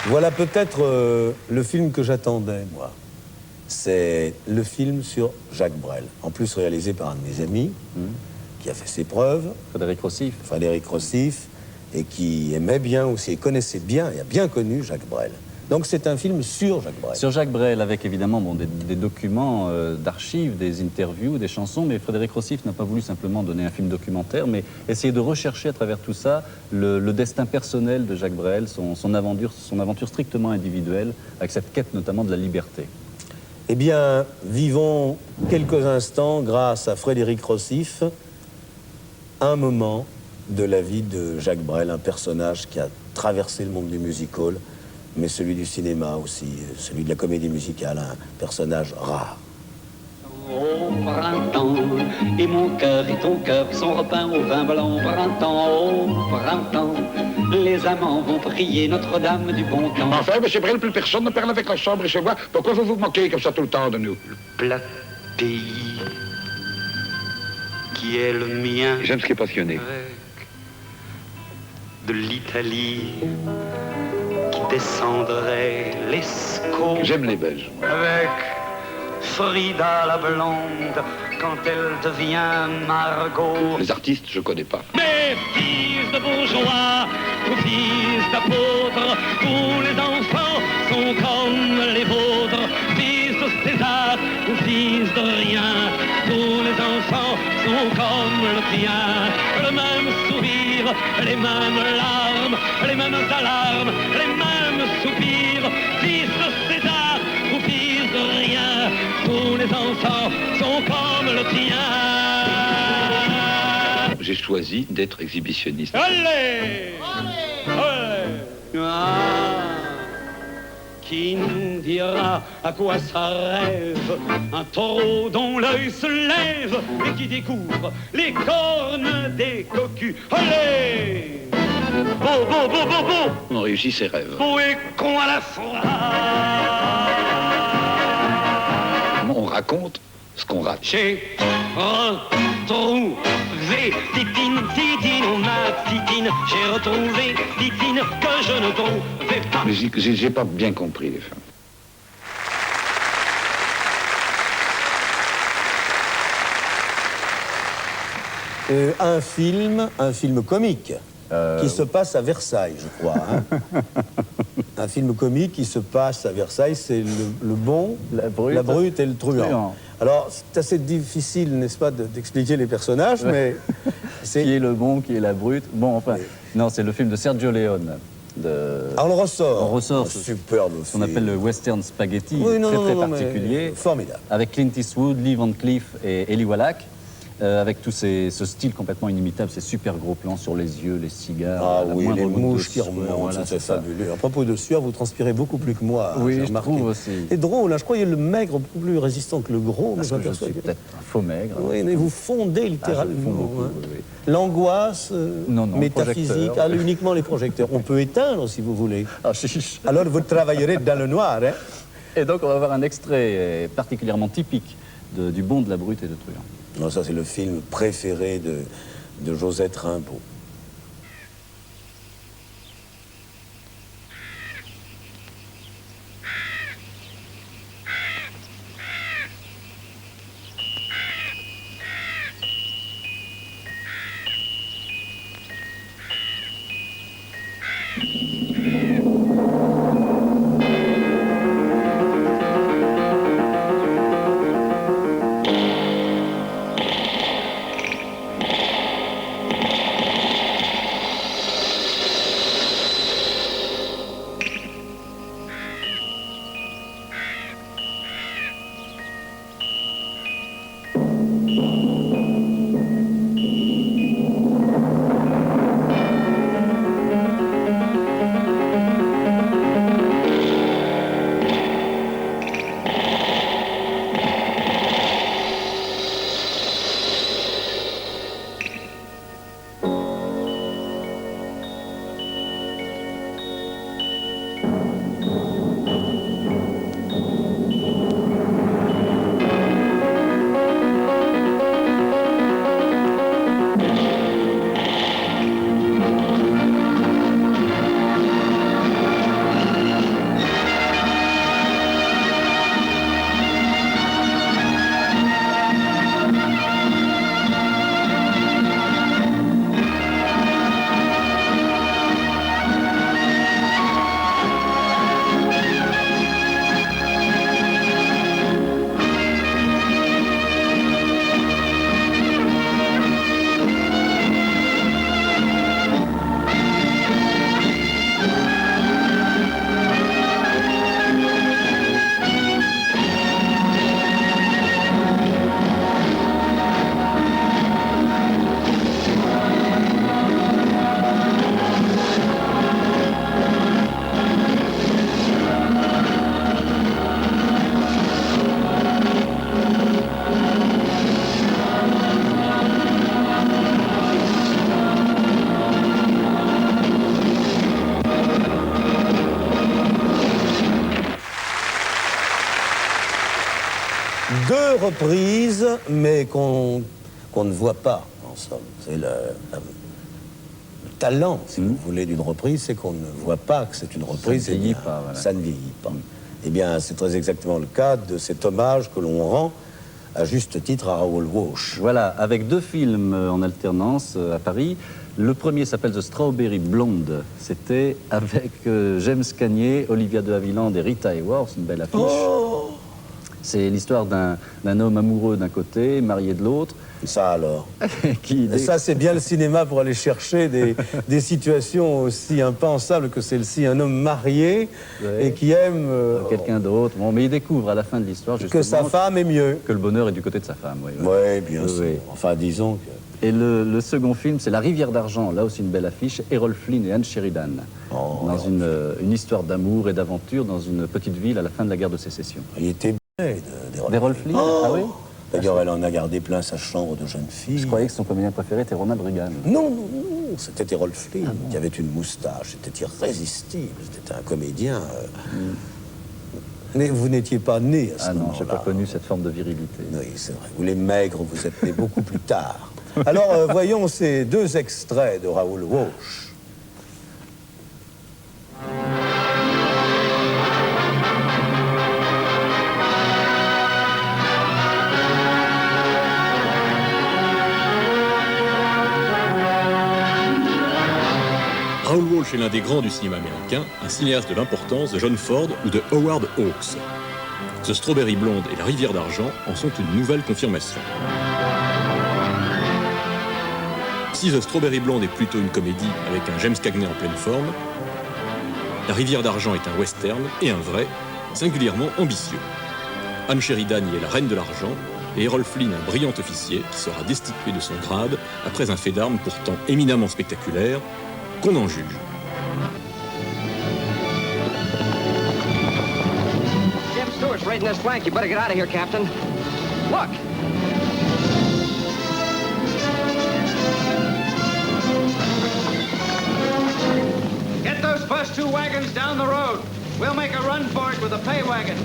Voilà peut-être le film que j'attendais, moi. C'est le film sur Jacques Brel, en plus réalisé par un de mes amis, qui a fait ses preuves. Frédéric Rossif. Frédéric Rossif, et qui aimait bien aussi, et connaissait bien, et a bien connu Jacques Brel. Donc c'est un film sur Jacques Brel. Sur Jacques Brel, avec évidemment des documents d'archives, des interviews, des chansons, mais Frédéric Rossif n'a pas voulu simplement donner un film documentaire, mais essayer de rechercher à travers tout ça le destin personnel de Jacques Brel, son aventure strictement individuelle, avec cette quête notamment de la liberté. Eh bien, vivons quelques instants, grâce à Frédéric Rossif, un moment de la vie de Jacques Brel, un personnage qui a traversé le monde du music-hall, mais celui du cinéma aussi, celui de la comédie musicale, un personnage rare. Au printemps, et mon cœur et ton cœur sont repeints au vin blanc. Au printemps, les amants vont prier Notre-Dame du bon temps. Enfin, monsieur Brel, plus personne ne parle avec la chambre et chez moi. Pourquoi vous vous moquez comme ça tout le temps de nous? Le plat pays qui est le mien. J'aime ce qui est passionné. Avec de l'Italie qui descendrait l'Escaut. J'aime les Belges. Avec Frida la blonde quand elle devient Margot. Les artistes, je connais pas. Mes fils de bourgeois, ou fils d'apôtres, tous les enfants sont comme les vôtres. Fils de César ou fils de rien, tous les enfants sont comme le tien. Le même sourire, les mêmes larmes, les mêmes alarmes, les mêmes soupirs. Fils de César ou fils de rien, tous les enfants sont comme le tien. J'ai choisi d'être exhibitionniste. Allez! Allez! Ah, qui nous dira à quoi ça rêve un taureau dont l'œil se lève et qui découvre les cornes des cocus. Allez! Beau, beau, beau, beau, beau! On réussit ses rêves. Beau et con à la fois. On raconte ce qu'on rate. J'ai retrouvé Titine, Titine, ma Titine. J'ai retrouvé Titine que je ne trouvais pas. Mais j'ai pas bien compris les femmes. Un film comique, qui se passe à Versailles, je crois. Hein. Un film comique qui se passe à Versailles, c'est le bon, la brute et le truand. Alors, c'est assez difficile, n'est-ce pas, d'expliquer les personnages, mais... Qui est le bon, qui est la brute. Bon, enfin, non, c'est le film de Sergio Leone. Alors, on ressort. On ressort. Superbe ce qu'on appelle le western spaghetti, oui, très particulier. Formidable. Avec Clint Eastwood, Lee Van Cleef et Eli Wallach. avec ce style complètement inimitable, ces super gros plans sur les yeux, les cigares. Ah la oui, moindre les goutte de mouches qui sueur, remontent, voilà, c'est fabuleux. À propos de sueur, vous transpirez beaucoup plus que moi. Oui, j'ai je remarqué. trouve aussi. C'est drôle, hein, je croyais le maigre beaucoup plus résistant que le gros. Parce mais que je m'aperçois suis peut-être un faux maigre. Oui, mais vous fondez littéralement. je fonds beaucoup, hein. oui. L'angoisse Non, métaphysique, projecteur. uniquement les projecteurs. On peut éteindre si vous voulez. Ah, chiche. Alors vous travaillerez dans le noir. Hein. Et donc on va voir un extrait particulièrement typique du Bond de la Brute et de Truand. Non, ça c'est le film préféré de Josette Rimbaud. Deux reprises, mais qu'on ne voit pas, en somme. C'est le talent, si vous voulez, d'une reprise, c'est qu'on ne voit pas que c'est une reprise. Ça ne vieillit pas, voilà. Ça ne vieillit pas. Eh bien, c'est très exactement le cas de cet hommage que l'on rend, à juste titre, à Raoul Walsh. Voilà, avec deux films en alternance à Paris. Le premier s'appelle The Strawberry Blonde. C'était avec James Cagney, Olivia de Havilland et Rita Hayworth, une belle affiche. Oh! C'est l'histoire d'un homme amoureux d'un côté, marié de l'autre. Ça alors. Et ça, c'est bien le cinéma pour aller chercher des situations aussi impensables que celle-ci. Un homme marié et qui aime... quelqu'un d'autre. Bon, mais il découvre à la fin de l'histoire, justement... Que sa femme est mieux. Que le bonheur est du côté de sa femme, oui. Oui, bien sûr. Oui. Enfin, disons que... Et le second film, c'est La Rivière d'Argent. Là aussi, une belle affiche. Errol Flynn et Anne Sheridan. Dans une histoire d'amour et d'aventure dans une petite ville à la fin de la guerre de sécession. Il était d'Errol Flynn. Ah oui. D'ailleurs, elle en a gardé plein sa chambre de jeune fille. Je croyais que son comédien préféré était Ronald Reagan. Non, c'était Errol Flynn, qui avait une moustache. C'était irrésistible. C'était un comédien... Mais vous n'étiez pas né à ce moment-là. Ah non, je n'ai pas connu cette forme de virilité. Oui, c'est vrai. Vous les maigres, vous êtes nés beaucoup plus tard. Alors, voyons ces deux extraits de Raoul Walsh. Raoul Walsh est l'un des grands du cinéma américain, un cinéaste de l'importance de John Ford ou de Howard Hawks. The Strawberry Blonde et La Rivière d'Argent en sont une nouvelle confirmation. Si The Strawberry Blonde est plutôt une comédie avec un James Cagney en pleine forme, La Rivière d'Argent est un western, et un vrai, singulièrement ambitieux. Anne Sheridan y est la reine de l'argent, et Errol Flynn, un brillant officier qui sera destitué de son grade après un fait d'armes pourtant éminemment spectaculaire, qu'on en juge. Jim Stewart's raiding this flank. You better get out of here, Captain. Look! Get those first 2 wagons down the road. We'll make a run for it with a pay wagon.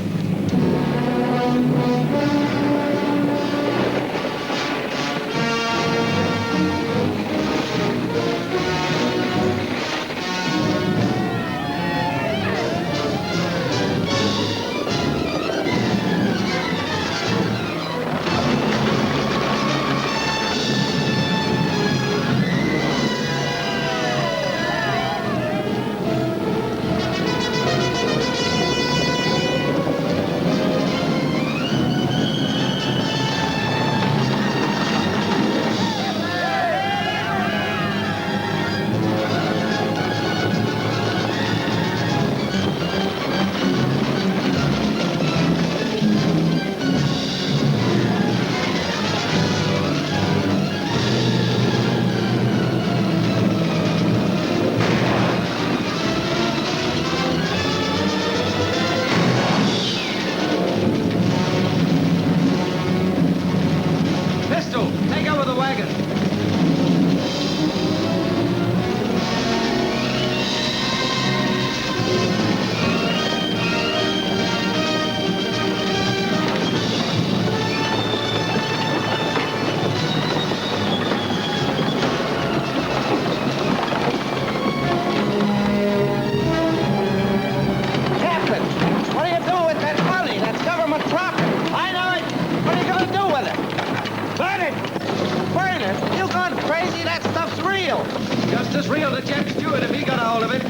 Just as real to Jack Stewart if he got a hold of it.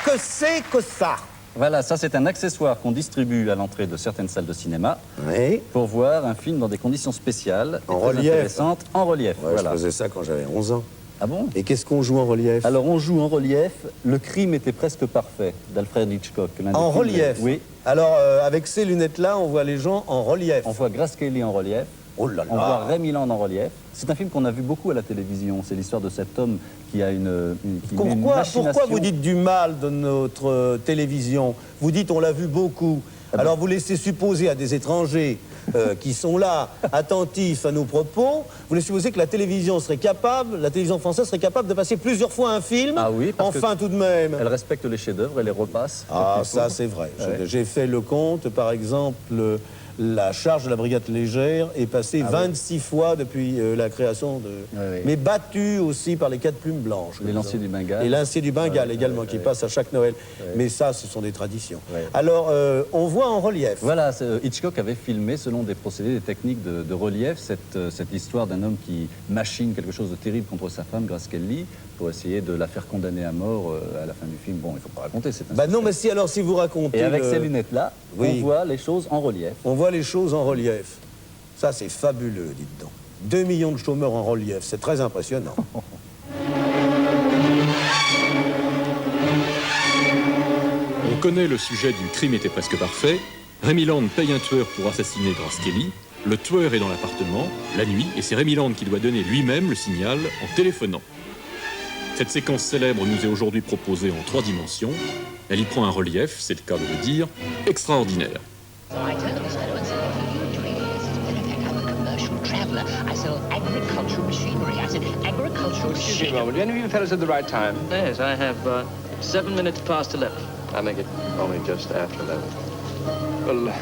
Que c'est que ça? Voilà, ça c'est un accessoire qu'on distribue à l'entrée de certaines salles de cinéma pour voir un film dans des conditions spéciales, en relief, intéressantes, en relief. Ouais, voilà. Je faisais ça quand j'avais 11 ans. Ah bon? Et qu'est-ce qu'on joue en relief? Alors on joue en relief Le crime était presque parfait d'Alfred Hitchcock. En relief? Oui. Alors avec ces lunettes-là, on voit les gens en relief. On voit Grace Kelly en relief. Oh là là. On voit Ray Milland en relief. C'est un film qu'on a vu beaucoup à la télévision. C'est l'histoire de cet homme qui a une machination. Pourquoi vous dites du mal de notre télévision? Vous dites on l'a vu beaucoup. Alors vous laissez supposer à des étrangers qui sont là, attentifs à nos propos, vous laissez supposer que la télévision serait capable, la télévision française serait capable de passer plusieurs fois un film. Ah oui, parce enfin tout de même. Elle respecte les chefs-d'œuvre, elle les repasse. Ah ça c'est vrai. Ouais. J'ai fait le compte, par exemple. La charge de la brigade légère est passée 26 fois depuis la création de... Mais battue aussi par les 4 plumes blanches. Les lanciers du Bengale. Et lanciers du Bengale également, qui passent à chaque Noël. Mais ça, ce sont des traditions. Alors, on voit en relief. Voilà, Hitchcock avait filmé, selon des procédés, des techniques de relief, cette histoire d'un homme qui machine quelque chose de terrible contre sa femme, Grace Kelly, pour essayer de la faire condamner à mort à la fin du film. Bon, il ne faut pas raconter, c'est un non, mais si vous racontez... Et avec ces lunettes-là, on voit les choses en relief. On voit les choses en relief. Ça, c'est fabuleux, dites donc. 2 millions de chômeurs en relief, c'est très impressionnant. connaît le sujet du crime était presque parfait. Rémi Land paye un tueur pour assassiner Grace Kelly. Le tueur est dans l'appartement, la nuit, et c'est Rémi Land qui doit donner lui-même le signal en téléphonant. Cette séquence célèbre nous est aujourd'hui proposée en 3 dimensions. Elle y prend un relief, c'est le cas de le dire, extraordinaire. So I turned to this fellow and said, what are you doing here? He says, well, in fact, I'm a commercial traveller. I sell agricultural machinery. I said, agricultural Excuse me, machinery. Robert. Do any of you fellas at the right time? Yes, I have 7 minutes past 11. I make it only just after 11. Well,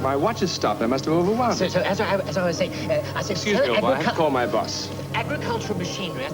my watch has stopped. I must have overwound So, it. so as I was saying, I said, Excuse me, I have to call my boss. agricultural machinery.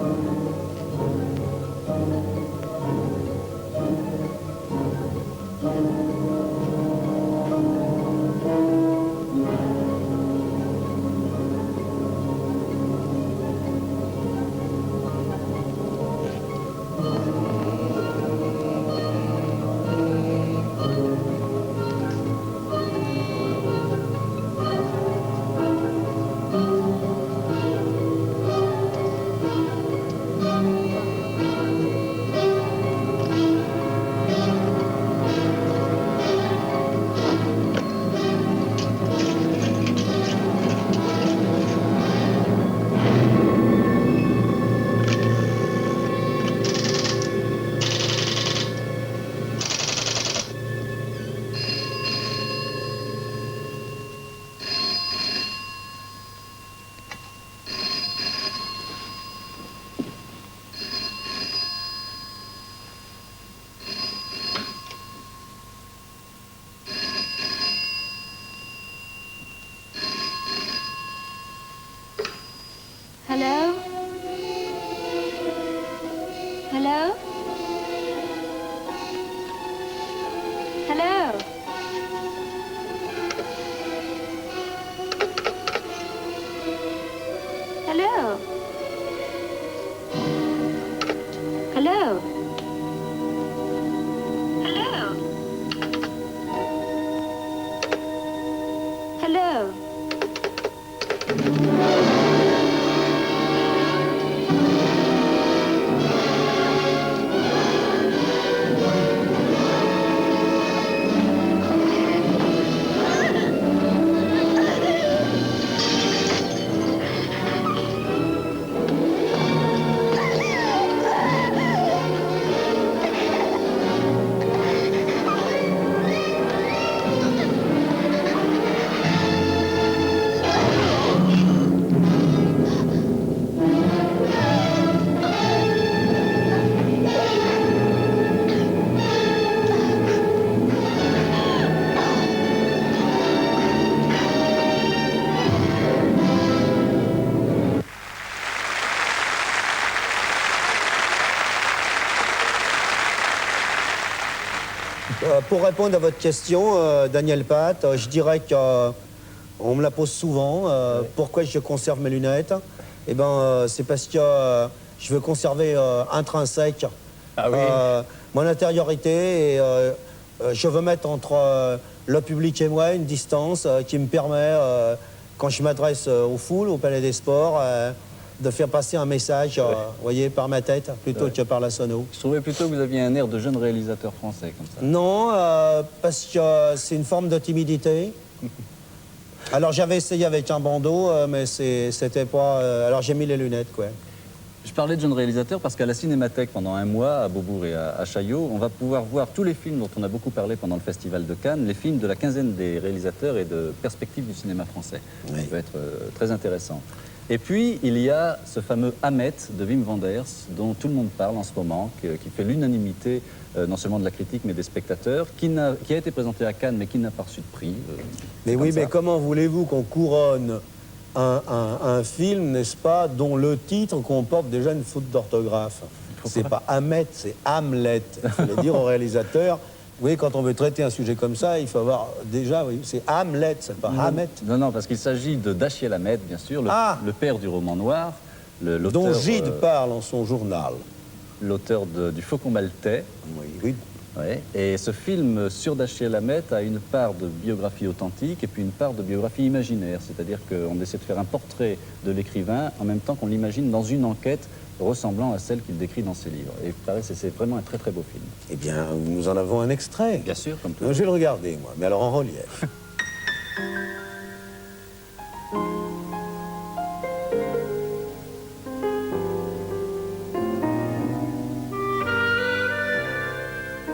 Hello? Hello? Hello? Hello? Hello? Hello? Hello? Pour répondre à votre question, Daniel Pat, je dirais qu'on me la pose souvent. Pourquoi je conserve mes lunettes? Eh ben, c'est parce que je veux conserver intrinsèque mon intériorité et je veux mettre entre le public et moi une distance qui me permet, quand je m'adresse aux foules, au Palais des Sports, de faire passer un message, vous voyez, par ma tête, plutôt que par la sono. Je trouvais plutôt que vous aviez un air de jeune réalisateur français, comme ça. Non, parce que c'est une forme de timidité. Alors j'avais essayé avec un bandeau, mais c'était pas... alors j'ai mis les lunettes, quoi. Je parlais de jeunes réalisateurs parce qu'à la Cinémathèque, pendant un mois, à Beaubourg et à Chaillot, on va pouvoir voir tous les films dont on a beaucoup parlé pendant le Festival de Cannes, les films de la quinzaine des réalisateurs et de perspectives du cinéma français. Ça peut être très intéressant. Et puis, il y a ce fameux Hamlet de Wim Wenders, dont tout le monde parle en ce moment, qui fait l'unanimité non seulement de la critique, mais des spectateurs, qui a été présenté à Cannes, mais qui n'a pas reçu de prix. Mais oui, mais comment voulez-vous qu'on couronne un film, n'est-ce pas, dont le titre comporte déjà une faute d'orthographe? C'est pas Hamlet, c'est Hamlet. Il faut le dire au réalisateur. Oui, quand on veut traiter un sujet comme ça, il faut avoir déjà, oui, c'est Hamlet, c'est pas Hamet. Non, non, parce qu'il s'agit de Dashiell Hammett, bien sûr, le père du roman noir. Dont Gide parle en son journal. L'auteur du Faucon Maltais. Oui, oui. Ouais. Et ce film sur Dashiell Hammett a une part de biographie authentique et puis une part de biographie imaginaire. C'est-à-dire qu'on essaie de faire un portrait de l'écrivain en même temps qu'on l'imagine dans une enquête ressemblant à celle qu'il décrit dans ses livres. Et pareil, c'est vraiment un très très beau film. Eh bien, nous en avons un extrait. Bien sûr, comme tout. Je vais le regarder, moi, mais alors en relief.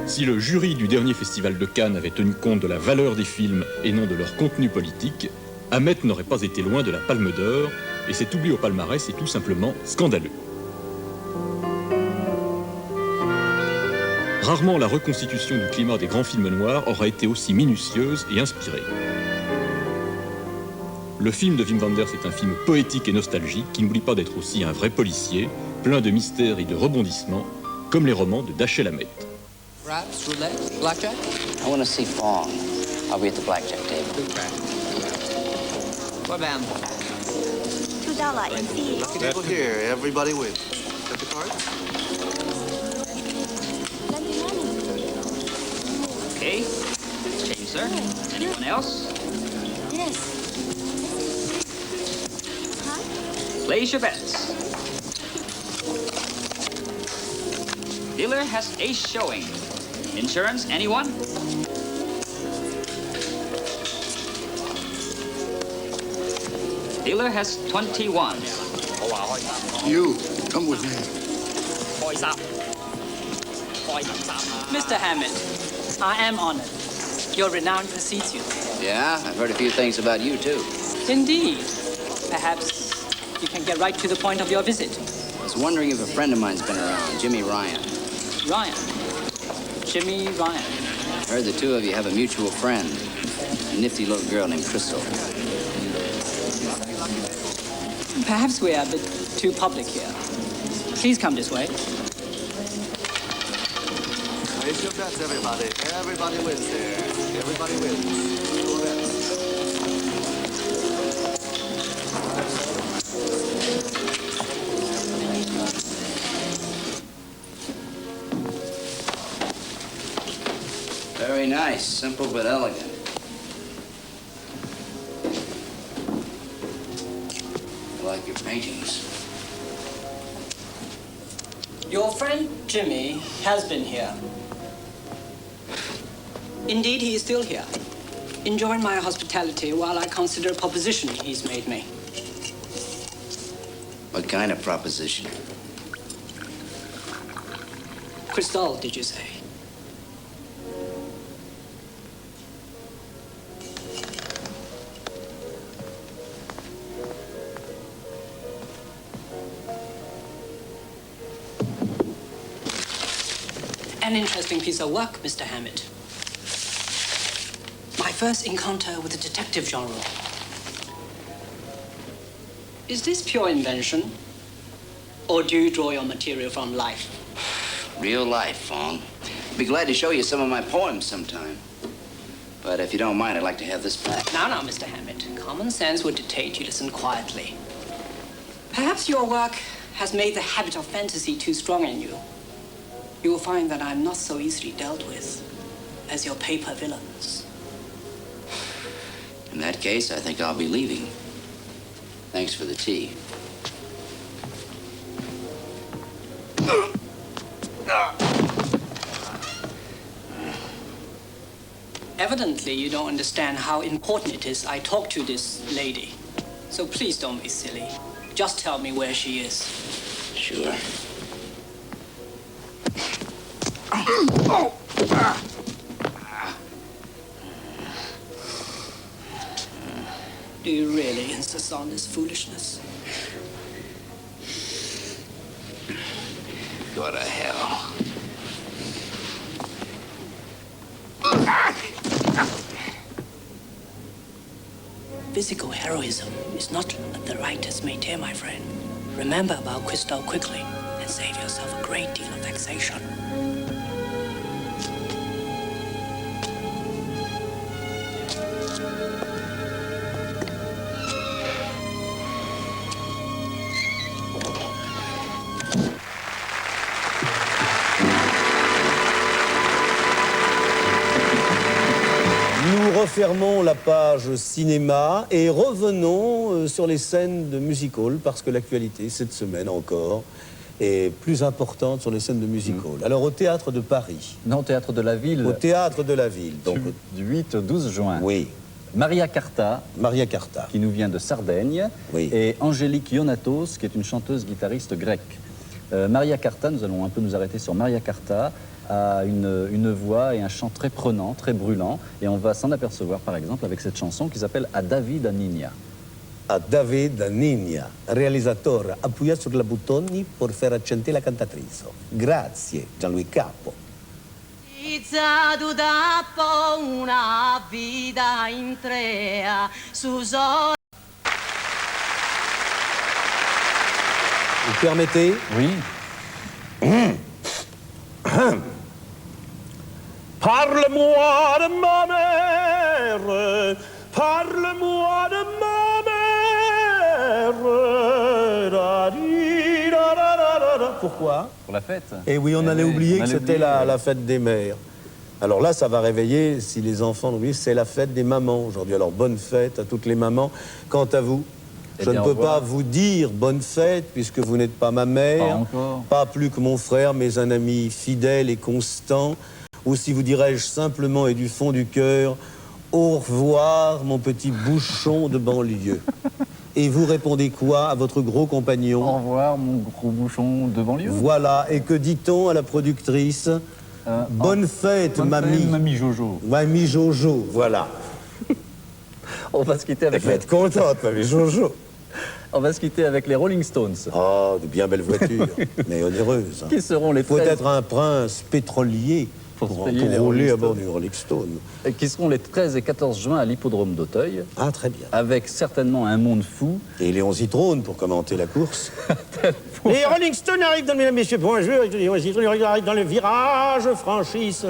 Si le jury du dernier festival de Cannes avait tenu compte de la valeur des films et non de leur contenu politique, Hammett n'aurait pas été loin de la Palme d'Or, et cet oubli au palmarès est tout simplement scandaleux. Rarement la reconstitution du climat des grands films noirs aura été aussi minutieuse et inspirée. Le film de Wim Wenders est un film poétique et nostalgique qui n'oublie pas d'être aussi un vrai policier, plein de mystères et de rebondissements, comme les romans de Dashiell Hammett. Craps, roulette, blackjack? I want to see Fawn. I'll be at the blackjack table. What band? $2 in fee. Lucky table here. Everybody wins. Got the card? Okay. Exchange, sir. Anyone else? Yes. Place your bets. Dealer has ace showing. Insurance, anyone? Dealer has 21. You, come with me. Boys up. Mr. Hammett, I am honored. Your renown precedes you. Yeah, I've heard a few things about you, too. Indeed. Perhaps you can get right to the point of your visit. I was wondering if a friend of mine's been around, Jimmy Ryan. Ryan. Jimmy Ryan. I heard the two of you have a mutual friend, a nifty little girl named Crystal. Perhaps we are a bit too public here. Please come this way. Place your bets, everybody. Everybody wins here. Everybody wins. Your bets. Very nice, simple but elegant. I like your paintings. Your friend Jimmy has been here. Indeed, he is still here, enjoying my hospitality while I consider a proposition he's made me. What kind of proposition? Crystal, did you say? An interesting piece of work, Mr. Hammett. My first encounter with the detective genre. Is this pure invention? Or do you draw your material from life? Real life, Fawn. Be glad to show you some of my poems sometime. But if you don't mind, I'd like to have this back. Now, Mr. Hammett. Common sense would dictate you listen quietly. Perhaps your work has made the habit of fantasy too strong in you. You will find that I'm not so easily dealt with as your paper villains. In that case, I think I'll be leaving. Thanks for the tea. Evidently, you don't understand how important it is I talk to this lady. So please don't be silly. Just tell me where she is. Sure. Do you really insist on this foolishness? Go to hell. Physical heroism is not the writer's métier, my friend. Remember about Crystal quickly and save yourself a great deal of vexation. Nous refermons la page cinéma et revenons sur les scènes de music-hall parce que l'actualité, cette semaine encore, est plus importante sur les scènes de music-hall. Alors, au Théâtre de Paris. Non, au Théâtre de la Ville. Au Théâtre de la Ville. Donc, du 8 au 12 juin. Oui. Maria Carta. Maria Carta. Qui nous vient de Sardaigne. Oui. Et Angélique Ionatos, qui est une chanteuse-guitariste grecque. Maria Carta, nous allons un peu nous arrêter sur Maria Carta, a une voix et un chant très prenant, très brûlant. Et on va s'en apercevoir, par exemple, avec cette chanson qui s'appelle A David a Nina. A David a Nina, realizzatore, appuia sur bottoni per far accendere la cantatrice. Grazie, Gianluigi Capo. Izzato dopo una vita intera su Vous permettez? Oui. Parle-moi de ma mère, parle-moi de ma mère. Pourquoi? Pour la fête. Eh oui, on allait oublier que c'était la fête des mères. Alors là, ça va réveiller, si les enfants l'oublient, c'est la fête des mamans aujourd'hui. Alors bonne fête à toutes les mamans. Quant à vous, je ne peux pas vous dire bonne fête puisque vous n'êtes pas ma mère. Pas encore. Pas plus que mon frère, mais un ami fidèle et constant. Aussi vous dirais-je simplement et du fond du cœur, au revoir mon petit bouchon de banlieue. Et vous répondez quoi à votre gros compagnon? Au revoir mon gros bouchon de banlieue. Voilà, et que dit-on à la productrice? Bonne fête, mamie. Mamie Jojo. Mamie Jojo, voilà. On va se quitter avec... Elle va être contente, mamie Jojo. On va se quitter avec les Rolling Stones. Oh, de bien belles voitures, mais onéreuses. Qui seront les 13... Faut être un prince pétrolier pour rouler à bord du Rolling Stone. Et qui seront les 13 et 14 juin à l'hippodrome d'Auteuil. Ah, très bien. Avec certainement un monde fou. Et Léon Zitrone pour commenter la course. Les Rolling Stones arrivent, mesdames et messieurs, bonjour. Les Rolling Stones arrivent dans le virage, franchissent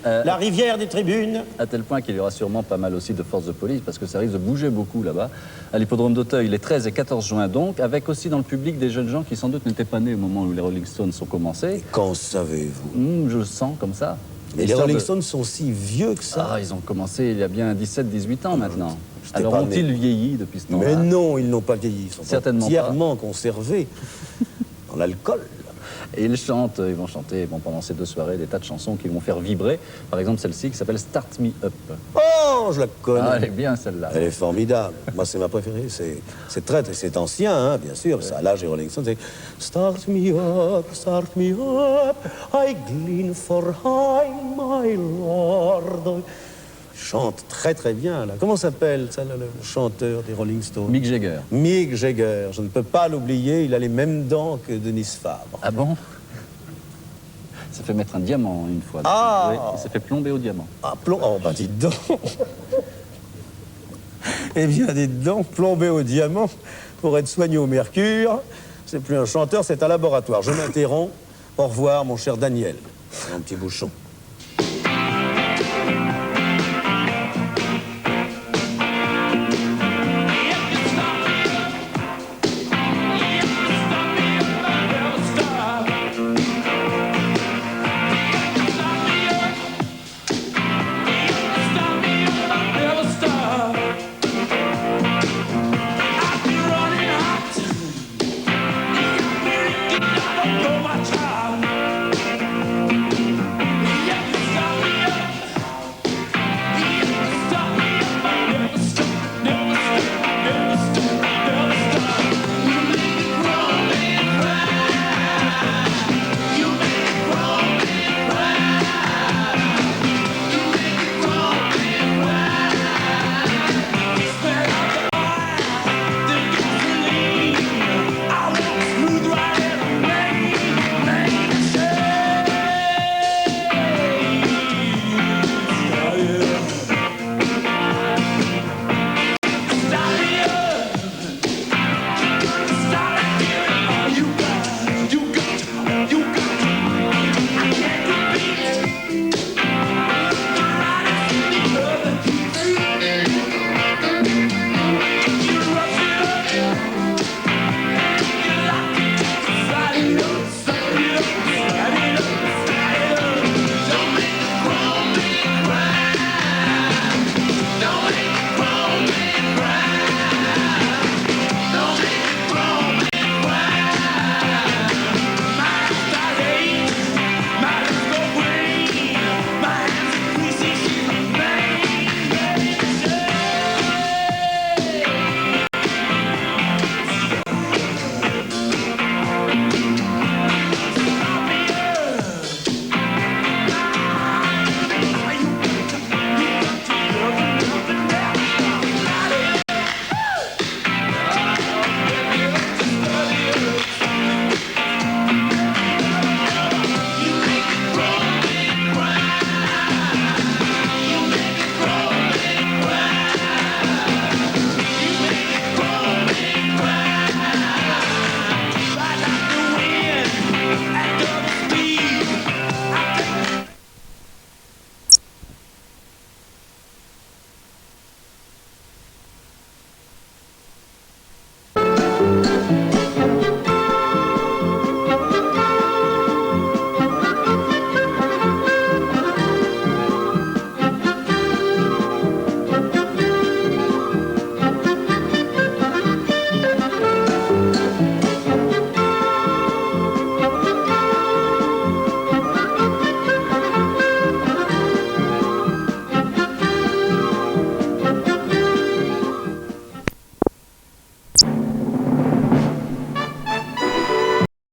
la rivière des tribunes. À tel point qu'il y aura sûrement pas mal aussi de forces de police, parce que ça risque de bouger beaucoup là-bas. À l'hippodrome d'Auteuil, les 13 et 14 juin donc, avec aussi dans le public des jeunes gens qui sans doute n'étaient pas nés au moment où les Rolling Stones ont commencé. Et qu'en savez-vous? Je le sens comme ça. Mais les Rolling Stones sont si vieux que ça. Ah, ils ont commencé il y a bien 17-18 ans maintenant. Alors ont-ils vieilli depuis ce temps-là? Mais non, ils n'ont pas vieilli. Ils sont certainement entièrement conservés dans l'alcool. Et ils vont chanter pendant ces 2 soirées des tas de chansons qui vont faire vibrer. Par exemple celle-ci qui s'appelle Start Me Up. Oh, je la connais. Ah, elle est bien celle-là. Elle est formidable. Moi, c'est ma préférée. C'est ancien, hein, bien sûr. Ça, là, j'ai Rolling Stones. C'est Start me up, I glean for high, my lord. Chante très très bien, là. Comment s'appelle ça, le chanteur des Rolling Stones? Mick Jagger. Mick Jagger. Je ne peux pas l'oublier. Il a les mêmes dents que Denise Fabre. Ah bon? Il s'est fait mettre un diamant une fois. Ah! Oui, il s'est fait plomber au diamant. Ah, oh, bah dites donc. Eh bien, dites donc, plomber au diamant pour être soigné au mercure. C'est plus un chanteur, c'est un laboratoire. Je m'interromps. Au revoir, mon cher Daniel. Mon petit bouchon.